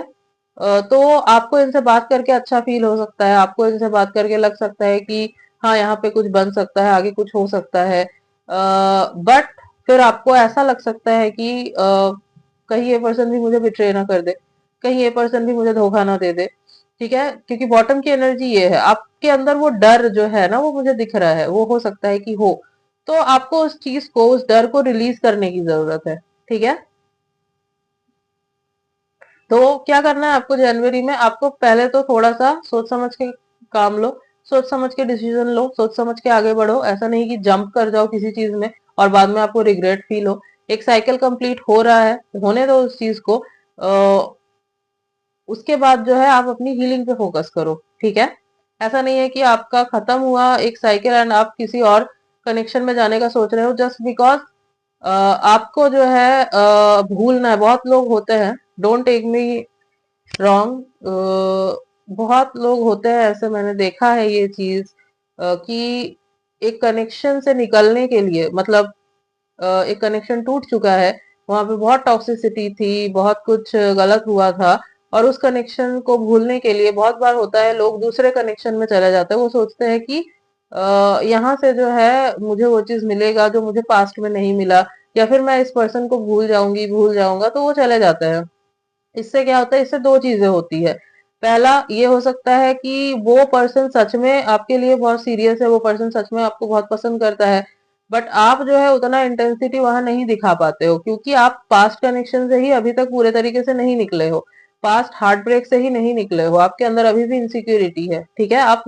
तो आपको इनसे बात करके अच्छा फील हो सकता है, आपको इनसे बात करके लग सकता है कि हाँ यहाँ पे कुछ बन सकता है, आगे कुछ हो सकता है। बट फिर आपको ऐसा लग सकता है कि कहीं ये पर्सन भी मुझे बिट्रे ना कर दे, कहीं ये पर्सन भी मुझे धोखा ना दे दे। ठीक है, क्योंकि बॉटम की एनर्जी ये है, आपके अंदर वो डर जो है ना वो मुझे दिख रहा है, वो हो सकता है कि हो। तो आपको उस चीज को, उस डर को रिलीज करने की जरूरत है। ठीक है, तो क्या करना है आपको जनवरी में, आपको पहले तो थोड़ा सा सोच समझ के काम लो, सोच समझ के डिसीजन लो, सोच समझ के आगे बढ़ो। ऐसा नहीं कि जंप कर जाओ किसी चीज में और बाद में आपको रिग्रेट फील हो। एक साइकिल कंप्लीट हो रहा है, होने दो उस चीज को। उसके बाद जो है आप अपनी हीलिंग पे फोकस करो, ठीक है। ऐसा नहीं है कि आपका खत्म हुआ एक साइकिल एंड आप किसी और कनेक्शन में जाने का सोच रहे हो जस्ट बिकॉज आपको जो है भूलना है। बहुत लोग होते हैं, डोंट टेक मी रॉन्ग, बहुत लोग होते हैं ऐसे, मैंने देखा है ये चीज कि एक कनेक्शन से निकलने के लिए, मतलब एक कनेक्शन टूट चुका है, वहां पे बहुत टॉक्सिसिटी थी, बहुत कुछ गलत हुआ था, और उस कनेक्शन को भूलने के लिए बहुत बार होता है लोग दूसरे कनेक्शन में चले जाते हैं। वो सोचते हैं कि यहाँ से जो है मुझे वो चीज मिलेगा जो मुझे पास्ट में नहीं मिला, या फिर मैं इस पर्सन को भूल जाऊंगी, भूल जाऊंगा, तो वो चले जाते हैं। इससे क्या होता है, इससे दो चीजें होती है। पहला ये हो सकता है कि वो पर्सन सच में आपके लिए बहुत सीरियस है, वो पर्सन सच में आपको बहुत पसंद करता है, बट आप जो है उतना इंटेंसिटी वहां नहीं दिखा पाते हो, क्योंकि आप पास्ट कनेक्शन से ही अभी तक पूरे तरीके से नहीं निकले हो, पास्ट हार्ट ब्रेक से ही नहीं निकले हो, आपके अंदर अभी भी इनसिक्योरिटी है, ठीक है। आप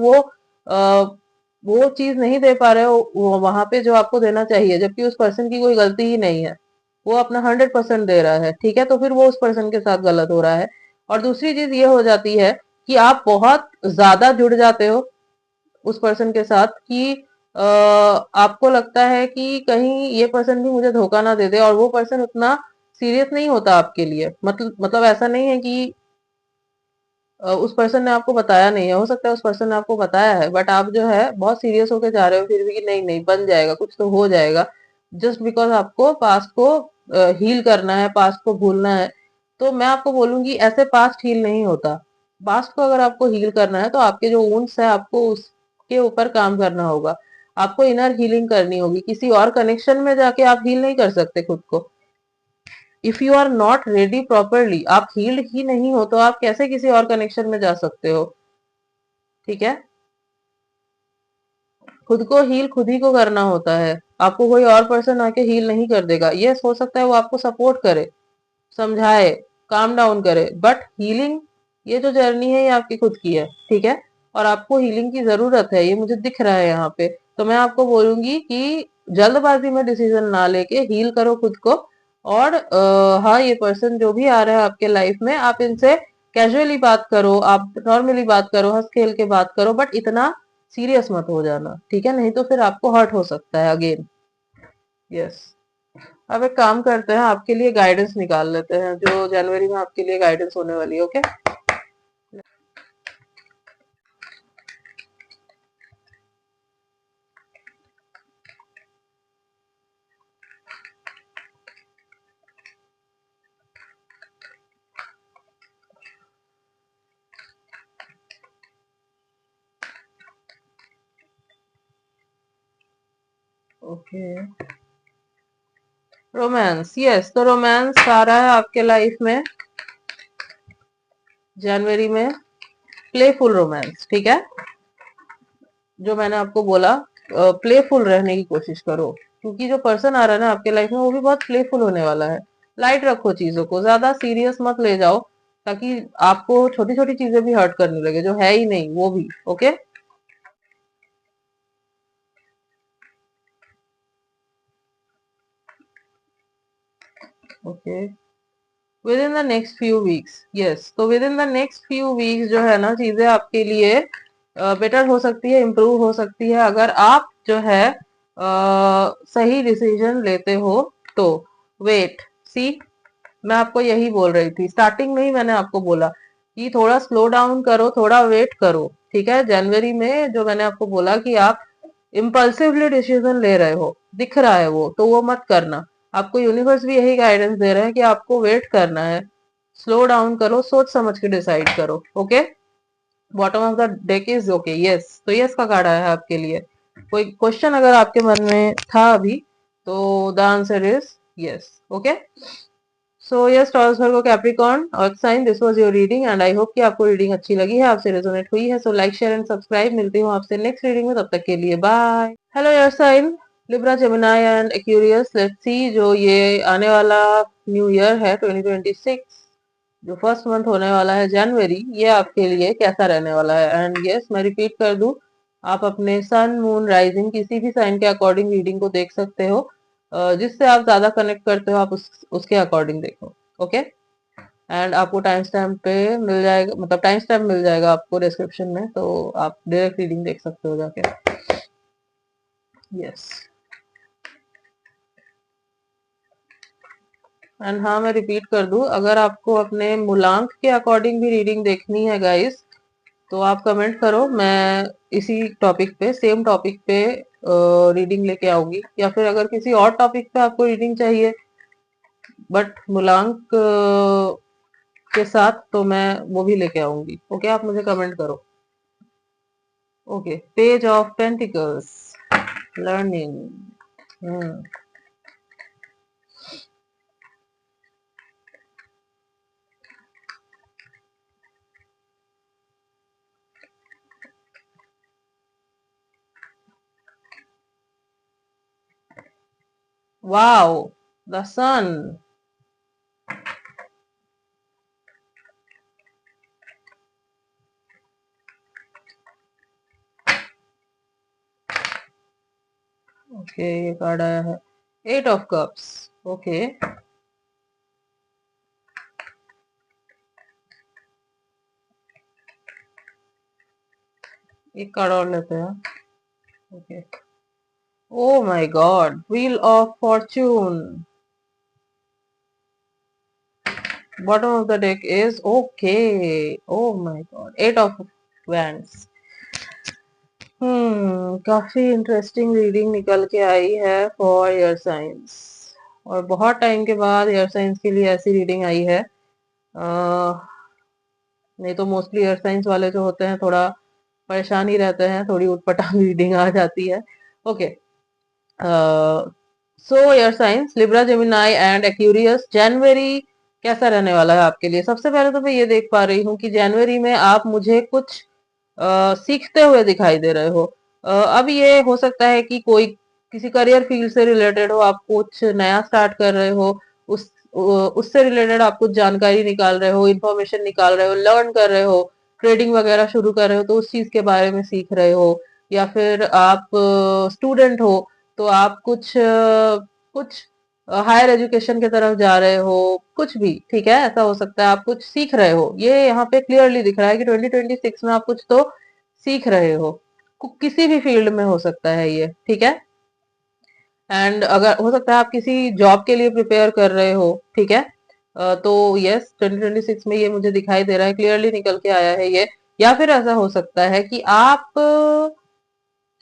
वो चीज नहीं दे पा रहे हो वहां पे जो आपको देना चाहिए, जबकि उस पर्सन की कोई गलती ही नहीं है, वो अपना 100% दे रहा है, ठीक है। तो फिर वो उस पर्सन के साथ गलत हो रहा है। और दूसरी चीज ये हो जाती है कि आप बहुत ज्यादा जुड़ जाते हो उस पर्सन के साथ कि आपको लगता है कि कहीं ये पर्सन भी मुझे धोखा ना दे दे, और वो पर्सन उतना सीरियस नहीं होता आपके लिए। मतलब ऐसा नहीं है कि उस पर्सन ने आपको बताया नहीं है, हो सकता है उस पर्सन ने आपको बताया है, बट आप जो है बहुत सीरियस होके जा रहे हो फिर भी कि नहीं नहीं बन जाएगा, कुछ तो हो जाएगा, जस्ट बिकॉज आपको पास्ट को हील करना है, पास्ट को भूलना है। तो मैं आपको बोलूंगी ऐसे पास्ट हील नहीं होता। पास्ट को अगर आपको हील करना है तो आपके जो वुंड्स है आपको उसके ऊपर काम करना होगा, आपको इनर हीलिंग करनी होगी। किसी और कनेक्शन में जाके आप हील नहीं कर सकते खुद को। If you are not ready properly, आप हील्ड ही नहीं हो, तो आप कैसे किसी और कनेक्शन में जा सकते हो, ठीक है। खुद को हील खुद ही को करना होता है, आपको कोई और पर्सन आके हील नहीं कर देगा। ये हो सकता है वो आपको सपोर्ट करे, समझाए, काम डाउन करे, बट हीलिंग, ये जो जर्नी है ये आपकी खुद की है, ठीक है। और आपको हीलिंग की जरूरत है, ये मुझे दिख रहा है यहाँ पे। तो मैं आपको बोलूंगी कि जल्दबाजी में डिसीजन ना लेके हील करो खुद को। और हाँ, ये पर्सन जो भी आ रहा है आपके लाइफ में, आप इनसे कैजुअली बात करो, आप नॉर्मली बात करो, हंस खेल के बात करो, बट इतना सीरियस मत हो जाना, ठीक है, नहीं तो फिर आपको हर्ट हो सकता है अगेन। यस। अब एक काम करते हैं, आपके लिए गाइडेंस निकाल लेते हैं, जो जनवरी में आपके लिए गाइडेंस होने वाली है, ओके। ओके, रोमांस, यस, तो रोमांस आ रहा है आपके लाइफ में जनवरी में, प्लेफुल रोमांस, ठीक है। जो मैंने आपको बोला, प्लेफुल रहने की कोशिश करो, क्योंकि जो पर्सन आ रहा है ना आपके लाइफ में वो भी बहुत प्लेफुल होने वाला है। लाइट रखो चीजों को, ज्यादा सीरियस मत ले जाओ, ताकि आपको छोटी छोटी चीजें भी हर्ट करने लगे जो है ही नहीं वो भी, okay. Okay, within the next few weeks, yes, तो within the next few weeks जो है ना, चीजें आपके लिए बेटर हो सकती है, इम्प्रूव हो सकती है, अगर आप जो है सही डिसीजन लेते हो तो। वेट, सी, मैं आपको यही बोल रही थी स्टार्टिंग में ही, मैंने आपको बोला कि थोड़ा स्लो डाउन करो, थोड़ा वेट करो, ठीक है। जनवरी में जो मैंने आपको बोला कि आप इम्पल्सिवली डिसीजन ले रहे हो, दिख रहा है वो, तो वो मत करना। आपको यूनिवर्स भी यही गाइडेंस दे रहे हैं कि आपको वेट करना है, स्लो डाउन करो, सोच समझ के डिसाइड करो, okay. Bottom of the deck is okay, yes, तो यस का कार्ड आया है आपके लिए। कोई क्वेश्चन अगर आपके मन में था अभी, तो the answer is yes, okay. So yes, Taurus Virgo Capricorn earth sign, this was your reading and I hope कि आपको रीडिंग अच्छी लगी है, आपसे रेजोनेट हुई है। सो लाइक शेयर एंड सब्सक्राइब, मिलती हूँ आपसे नेक्स्ट रीडिंग में, तब तक के लिए bye. Hello air sign, Libra, Gemini and Aquarius, let's see जो ये आने वाला न्यू ईयर है 2026, जो फर्स्ट मंथ होने वाला है जनवरी, ये आपके लिए कैसा रहने वाला है। एंड यस, मैं रिपीट कर दूं, आप अपने सन मून राइजिंग किसी भी साइन के अकॉर्डिंग रीडिंग को देख सकते हो। जिससे आप ज्यादा कनेक्ट करते हो आप उसके अकॉर्डिंग देखो। ओके। एंड आपको टाइम स्टैम्प पे मिल जाएगा, मतलब टाइम स्टैम्प मिल जाएगा आपको डिस्क्रिप्शन में, तो आप डायरेक्ट रीडिंग देख सकते हो जाके। यस। एंड हाँ, मैं रिपीट कर दूं, अगर आपको अपने मूलांक के अकॉर्डिंग भी रीडिंग देखनी है गाइस, तो आप कमेंट करो, मैं इसी टॉपिक पे, सेम टॉपिक पे रीडिंग लेके आऊंगी। या फिर अगर किसी और टॉपिक पे आपको रीडिंग चाहिए बट मूलांक के साथ, तो मैं वो भी लेके आऊंगी। ओके, आप मुझे कमेंट करो। Okay, page of pentacles, learning. Wow, the sun. Okay, ये कार्ड आया है, 8 ऑफ कप्स। ओके, एक कार्ड और लेते हैं। Okay, oh my God, wheel of fortune. Bottom of the deck is okay. Oh my God, 8 of wands. काफी interesting reading निकल के आई है फॉर एयर साइंस। और बहुत टाइम के बाद एयर साइंस के लिए ऐसी रीडिंग आई है। नहीं तो मोस्टली एयर साइंस वाले जो होते हैं थोड़ा परेशान ही रहते हैं, थोड़ी उटपटांग रीडिंग आ जाती है। Okay, so air signs Libra, Gemini and Aquarius, जनवरी कैसा रहने वाला है आपके लिए। सबसे पहले तो मैं ये देख पा रही हूँ कि जनवरी में आप मुझे कुछ सीखते हुए दिखाई दे रहे हो। अब ये हो सकता है कि कोई किसी करियर फील्ड से रिलेटेड हो, आप कुछ नया स्टार्ट कर रहे हो, उससे रिलेटेड आप कुछ जानकारी निकाल रहे हो, इंफॉर्मेशन निकाल रहे हो, लर्न कर रहे हो, ट्रेडिंग वगैरह शुरू कर रहे हो तो उस चीज के बारे में सीख रहे हो। या फिर आप स्टूडेंट हो तो आप कुछ हायर एजुकेशन की तरफ जा रहे हो, कुछ भी ठीक है, ऐसा हो सकता है आप कुछ सीख रहे हो। ये यहाँ पे क्लियरली दिख रहा है कि 2026 में आप कुछ तो सीख रहे हो। किसी भी फील्ड में हो सकता है ये, ठीक है। एंड अगर हो सकता है आप किसी जॉब के लिए प्रिपेयर कर रहे हो, ठीक है। तो यस, 2026 में ये मुझे दिखाई दे रहा है, क्लियरली निकल के आया है ये। या फिर ऐसा हो सकता है कि आप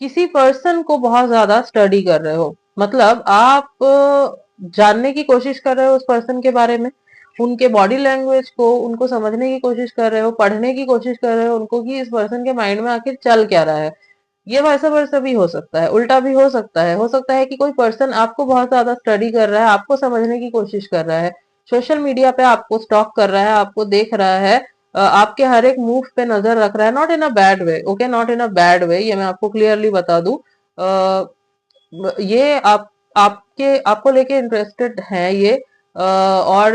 किसी पर्सन को बहुत ज्यादा स्टडी कर रहे हो, मतलब आप जानने की कोशिश कर रहे हो उस पर्सन के बारे में, उनके बॉडी लैंग्वेज को, उनको समझने की कोशिश कर रहे हो, पढ़ने की कोशिश कर रहे हो उनको कि इस पर्सन के माइंड में आखिर चल क्या रहा है। ये वैसा वैसा भी हो सकता है, उल्टा भी हो सकता है। हो सकता है कि कोई पर्सन आपको बहुत ज्यादा स्टडी कर रहा है, आपको समझने की कोशिश कर रहा है, सोशल मीडिया पे आपको स्टॉक कर रहा है, आपको देख रहा है, आपके हर एक मूव पे नजर रख रहा है। Not in a bad way, okay, not in a bad way, ये मैं आपको क्लियरली बता दूं। ये आपके आपको लेके इंटरेस्टेड है ये। और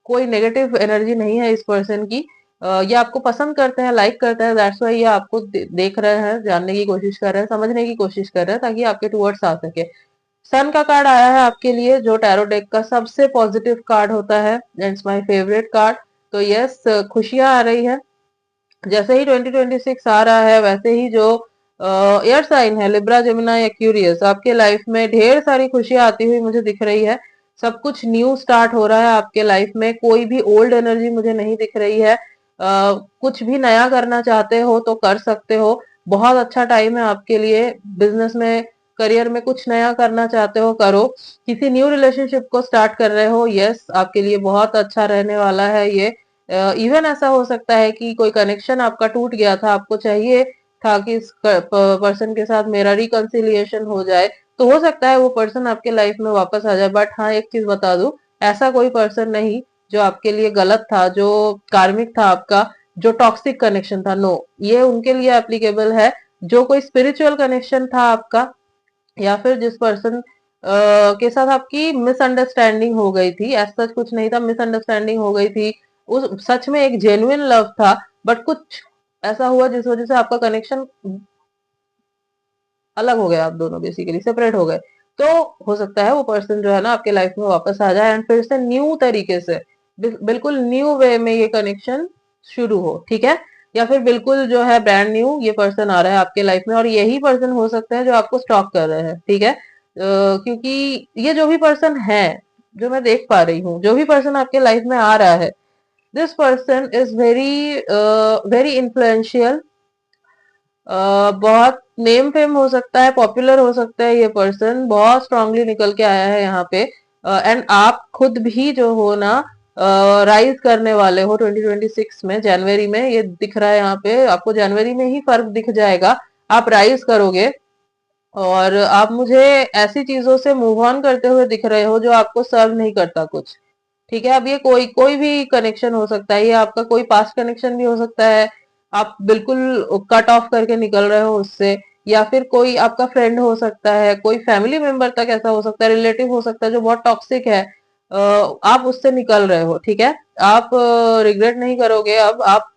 कोई नेगेटिव एनर्जी नहीं है इस पर्सन की। ये आपको पसंद करते हैं, लाइक करते हैं, दैट्स वाई ये आपको देख रहे हैं, जानने की कोशिश कर रहे हैं, समझने की कोशिश कर रहे हैं ताकि आपके टूवर्ड्स आ सके। सन का कार्ड आया है आपके लिए, जो टैरो डेक का सबसे पॉजिटिव कार्ड होता है, इट्स माय फेवरेट कार्ड। तो यस, खुशियां आ रही है। जैसे ही 2026 आ रहा है वैसे ही जो एयर साइन है लिब्रा, जेमिनी, एक्यूरियस, आपके लाइफ में ढेर सारी खुशियां आती हुई मुझे दिख रही है। सब कुछ न्यू स्टार्ट हो रहा है आपके लाइफ में, कोई भी ओल्ड एनर्जी मुझे नहीं दिख रही है। कुछ भी नया करना चाहते हो तो कर सकते हो, बहुत अच्छा टाइम है आपके लिए। बिजनेस में, करियर में कुछ नया करना चाहते हो करो, किसी न्यू रिलेशनशिप को स्टार्ट कर रहे हो, यस, आपके लिए बहुत अच्छा रहने वाला है ये। इवन ऐसा हो सकता है कि कोई कनेक्शन आपका टूट गया था, आपको चाहिए था कि इस पर्सन के साथ मेरा रिकंसिलिएशन हो जाए, तो हो सकता है वो पर्सन आपके लाइफ में वापस आ जाए। बट हाँ, एक चीज बता दूं, ऐसा कोई पर्सन नहीं जो आपके लिए गलत था, जो कार्मिक था आपका, जो टॉक्सिक कनेक्शन था, नो, ये उनके लिए एप्लीकेबल है। जो कोई स्पिरिचुअल कनेक्शन था आपका, या फिर जिस पर्सन के साथ आपकी मिसअंडरस्टैंडिंग हो गई थी। ऐसा सच कुछ नहीं था, मिसअंडरस्टैंडिंग हो गई थी। उस सच में एक जेन्युइन लव था, बट कुछ ऐसा हुआ जिस वजह से आपका कनेक्शन अलग हो गए, आप दोनों बेसिकली सेपरेट हो गए। तो हो सकता है वो पर्सन जो है ना आपके लाइफ में वापस आ जाए एंड फिर से न्यू तरीके से, बिल्कुल न्यू वे में ये कनेक्शन शुरू हो, ठीक है। या फिर बिल्कुल जो है ब्रांड न्यू ये पर्सन आ रहा है आपके लाइफ में, और यही पर्सन हो सकता है जो आपको स्टॉक कर रहे हैं, ठीक है। क्योंकि ये जो भी पर्सन है, जो मैं देख पा रही हूँ, जो भी पर्सन आपके लाइफ में आ रहा है, this person is very very influential. बहुत नेम फेम हो सकता है, पॉपुलर हो सकता है, ये पर्सन बहुत स्ट्रांगली निकल के आया है यहाँ पे। एंड आप खुद भी जो हो ना राइज करने वाले हो 2026 में, जनवरी में, ये दिख रहा है यहाँ पे आपको, जनवरी में ही फर्क दिख जाएगा। आप राइज करोगे और आप मुझे ऐसी चीजों से मूव ऑन करते हुए दिख रहे हो जो आपको सर्व नहीं करता कुछ, ठीक है। अब ये कोई कोई भी कनेक्शन हो सकता है, ये आपका कोई पास्ट कनेक्शन भी हो सकता है, आप बिल्कुल कट ऑफ करके निकल रहे हो उससे। या फिर कोई आपका फ्रेंड हो सकता है, कोई फैमिली मेंबर तक ऐसा हो सकता है, रिलेटिव हो सकता है जो बहुत टॉक्सिक है। आप उससे निकल रहे हो, ठीक है। आप रिग्रेट नहीं करोगे, अब आप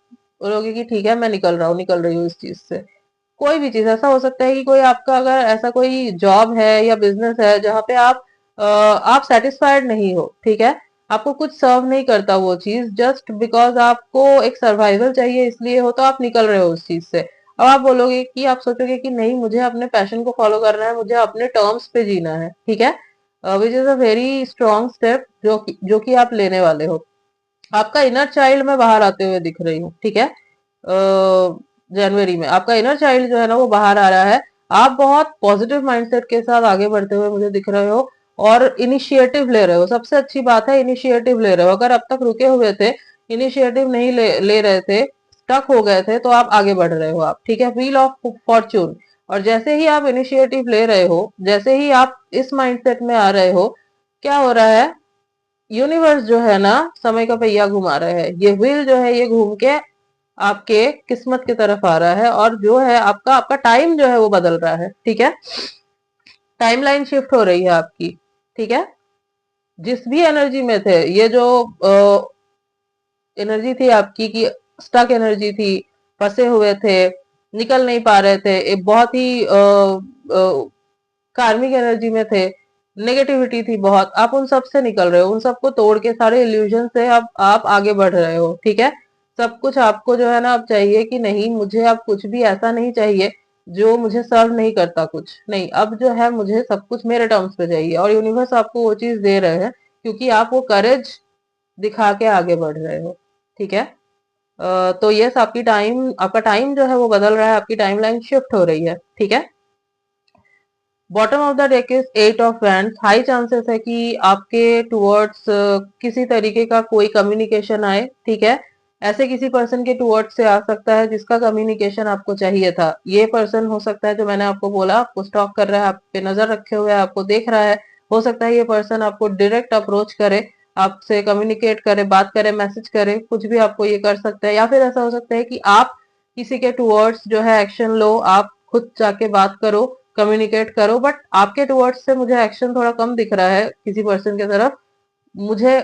बोलोगे कि ठीक है मैं निकल रहा हूँ, निकल रही हूँ इस चीज से। कोई भी चीज ऐसा हो सकता है कि कोई आपका अगर ऐसा कोई जॉब है या बिजनेस है जहाँ पे आप सेटिस्फाइड नहीं हो, ठीक है। आपको कुछ सर्व नहीं करता वो चीज, जस्ट बिकॉज आपको एक सर्वाइवल चाहिए इसलिए हो, तो आप निकल रहे हो उस चीज से। अब आप बोलोगे कि आप सोचोगे कि नहीं, मुझे अपने पैशन को फॉलो करना है, मुझे अपने टर्म्स पे जीना है, ठीक है। विच is a very strong step जो कि आप लेने वाले हो। आपका इनर चाइल्ड मैं बाहर आते हुए दिख रही हूँ, ठीक है। जनवरी में आपका इनर चाइल्ड जो है ना वो बाहर आ रहा है। आप बहुत पॉजिटिव माइंडसेट के साथ आगे बढ़ते हुए मुझे दिख रहे हो, और इनिशिएटिव ले रहे हो। सबसे अच्छी बात है, इनिशिएटिव ले रहे हो। अगर अब तक रुके हुए थे, इनिशिएटिव नहीं ले रहे थे, स्टक हो गए थे, तो आप आगे बढ़ रहे हो आप, ठीक है। Wheel of Fortune. और जैसे ही आप इनिशिएटिव ले रहे हो, जैसे ही आप इस माइंडसेट में आ रहे हो, क्या हो रहा है, यूनिवर्स जो है ना समय का पहिया घुमा रहा है। ये व्हील जो है ये घूम के आपके किस्मत की तरफ आ रहा है, और जो है आपका आपका टाइम जो है वो बदल रहा है, ठीक है। टाइमलाइन शिफ्ट हो रही है आपकी, ठीक है। जिस भी एनर्जी में थे, ये जो एनर्जी थी आपकी की स्टक एनर्जी थी, फंसे हुए थे, निकल नहीं पा रहे थे, एक बहुत ही कार्मिक एनर्जी में थे, नेगेटिविटी थी बहुत, आप उन सब से निकल रहे हो, उन सबको तोड़ के, सारे इल्यूजन से अब आप आगे बढ़ रहे हो, ठीक है। सब कुछ आपको जो है ना अब चाहिए कि नहीं, मुझे अब कुछ भी ऐसा नहीं चाहिए जो मुझे सर्व नहीं करता, कुछ नहीं। अब जो है मुझे सब कुछ मेरे टर्म्स पे चाहिए, और यूनिवर्स आपको वो चीज दे रहे हैं क्योंकि आप वो करेज दिखा के आगे बढ़ रहे हो, ठीक है। तो यस, आपका टाइम जो है वो बदल रहा है, आपकी टाइमलाइन शिफ्ट हो रही है, ठीक है। Bottom of the deck is eight of wands. High chances है कि आपके टुवर्ड्स किसी तरीके का कोई कम्युनिकेशन आए, ठीक है। ऐसे किसी पर्सन के टुवर्ड्स से आ सकता है जिसका कम्युनिकेशन आपको चाहिए था। ये पर्सन हो सकता है जो मैंने आपको बोला, आपको स्टॉक कर रहा है, आप पे नजर रखे हुए है, आपको देख रहा है। हो सकता है ये पर्सन आपको डायरेक्ट अप्रोच करे, आपसे कम्युनिकेट करे, बात करे, मैसेज करे, कुछ भी आपको ये कर सकता है। या फिर ऐसा हो सकता है कि आप किसी के टुवर्ड्स जो है एक्शन लो, आप खुद जाके बात करो, कम्युनिकेट करो। बट आपके टुवर्ड्स से मुझे एक्शन थोड़ा कम दिख रहा है किसी पर्सन की तरफ। मुझे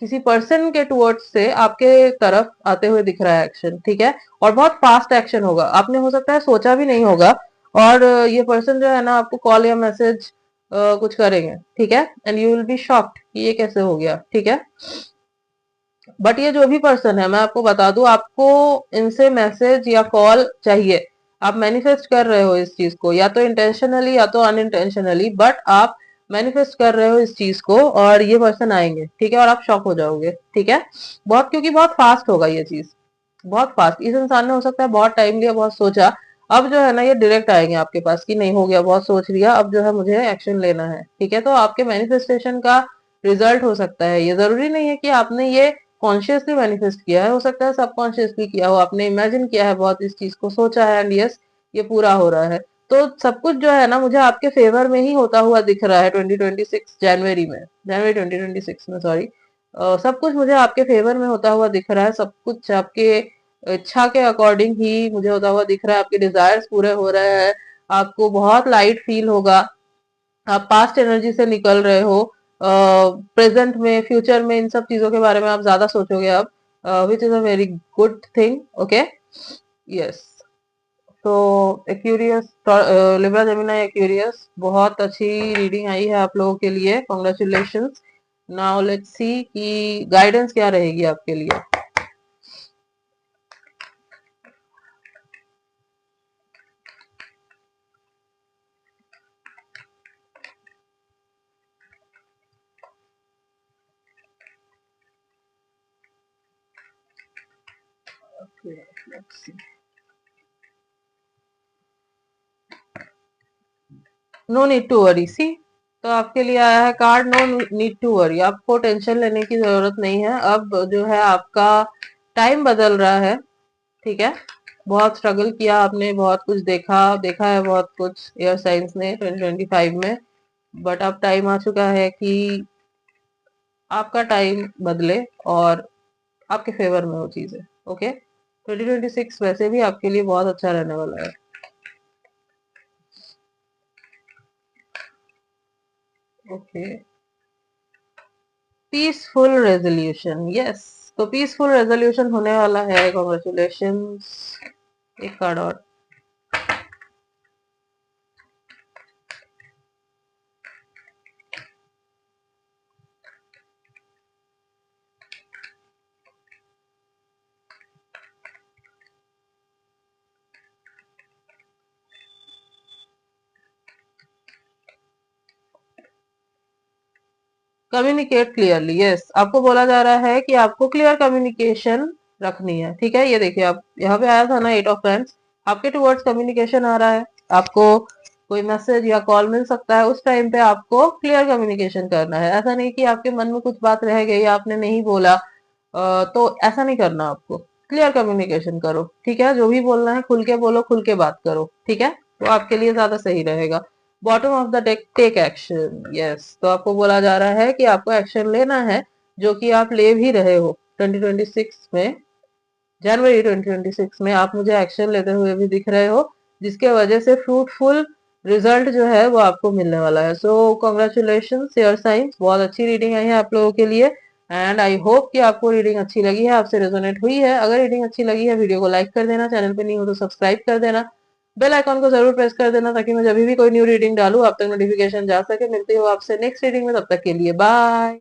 किसी पर्सन के टुवर्ड्स से आपके तरफ आते हुए दिख रहा है एक्शन, ठीक है। और बहुत फास्ट एक्शन होगा, आपने हो सकता है सोचा भी नहीं होगा। और ये पर्सन जो है ना आपको कॉल या मैसेज कुछ करेंगे, ठीक है। And you will be shocked कि ये कैसे हो गया, ठीक है। बट ये जो भी पर्सन है, मैं आपको बता दूं, आपको इनसे मैसेज या कॉल चाहिए। आप मैनिफेस्ट कर रहे हो इस चीज को, या तो इंटेंशनली या तो अनइंटेंशनली, बट आप मैनिफेस्ट कर रहे हो इस चीज को, और ये पर्सन आएंगे, ठीक है। और आप शॉक हो जाओगे, ठीक है। बहुत, क्योंकि बहुत फास्ट होगा ये चीज, बहुत फास्ट। इस इंसान ने हो सकता है बहुत टाइम लिया, बहुत सोचा, अब जो है ना ये डायरेक्ट आएंगे आपके पास कि नहीं, हो गया, बहुत सोच लिया, अब जो है मुझे एक्शन लेना है, ठीक है। तो आपके मैनिफेस्टेशन का रिजल्ट हो सकता है, ये जरूरी नहीं है कि आपने ये कॉन्शियसली मैनिफेस्ट किया है, हो सकता है सबकॉन्शियसली किया हो, आपने इमेजिन किया है, बहुत इस चीज को सोचा है, एंड यस ये पूरा हो रहा है। तो सब कुछ जो है ना मुझे आपके फेवर में ही होता हुआ दिख रहा है 2026 जनवरी में, जनवरी 2026 में, सॉरी। सब कुछ मुझे आपके फेवर में होता हुआ दिख रहा है, सब कुछ आपके इच्छा के अकॉर्डिंग ही मुझे होता हुआ दिख रहा है, आपके डिजायर्स पूरे हो रहे हैं, आपको बहुत लाइट फील होगा, आप पास्ट एनर्जी से निकल रहे हो, प्रेजेंट में, फ्यूचर में, इन सब चीजों के बारे में आप ज्यादा सोचोगे अब, विच is a very good thing. Okay, yes. तो एक्यूरियस, लिब्रा जेमिनी एक्यूरियस, बहुत अच्छी रीडिंग आई है आप लोगों के लिए, कॉन्ग्रेचुलेशंस। नाउ लेट्स सी कि गाइडेंस क्या रहेगी आपके लिए। Let's see. No need to worry, see. तो आपके लिए आया है card no need to worry, आपको टेंशन लेने की जरूरत नहीं है। अब जो है आपका टाइम बदल रहा है, ठीक है। बहुत स्ट्रगल किया आपने, बहुत कुछ देखा देखा है, बहुत कुछ एयर साइंस ने 2025 में, बट अब टाइम आ चुका है कि आपका टाइम बदले और आपके फेवर में हो चीजें। ओके, 2026 वैसे भी आपके लिए बहुत अच्छा रहने वाला है। Okay, peaceful resolution, yes. तो पीसफुल रेजोल्यूशन होने वाला है, कॉन्ग्रेचुलेशंस। एक कार्ड और। Communicate clearly, yes. आपको बोला जा रहा है कि आपको क्लियर कम्युनिकेशन रखनी है, ठीक है। ये देखिए, आप यहाँ पे आया था ना, 8 ऑफ पेंट्स, आपके टुवर्ड्स कम्युनिकेशन आ रहा है। आपको कोई मैसेज या कॉल मिल सकता है, उस टाइम पे आपको क्लियर कम्युनिकेशन करना है। ऐसा नहीं कि आपके मन में कुछ बात रह गई, आपने नहीं बोला, तो ऐसा नहीं करना आपको। क्लियर कम्युनिकेशन करो, ठीक है। जो भी बोलना है खुल के बोलो, खुल के बात करो, ठीक है। तो आपके लिए ज्यादा सही रहेगा। Bottom of the deck, take action, yes. तो आपको बोला जा रहा है कि आपको एक्शन लेना है, जो कि आप ले भी रहे हो 2026 में। जनवरी 2026 में आप मुझे एक्शन लेते हुए भी दिख रहे हो, जिसके वजह से फ्रूटफुल रिजल्ट जो है वो आपको मिलने वाला है। सो कॉन्ग्रेचुलेशन एयर साइंस, बहुत अच्छी रीडिंग आई है आप लोगों के लिए। एंड आई होप कि आपको रीडिंग अच्छी लगी है, आपसे रेजोनेट हुई है। अगर रीडिंग अच्छी लगी है, वीडियो को लाइक कर देना, चैनल पे नहीं हो तो सब्सक्राइब कर देना, बेल आइकॉन को जरूर प्रेस कर देना, ताकि मैं जब भी कोई न्यू रीडिंग डालूं आप तक नोटिफिकेशन जा सके। मिलती हूँ आपसे नेक्स्ट रीडिंग में, तब तक के लिए बाय।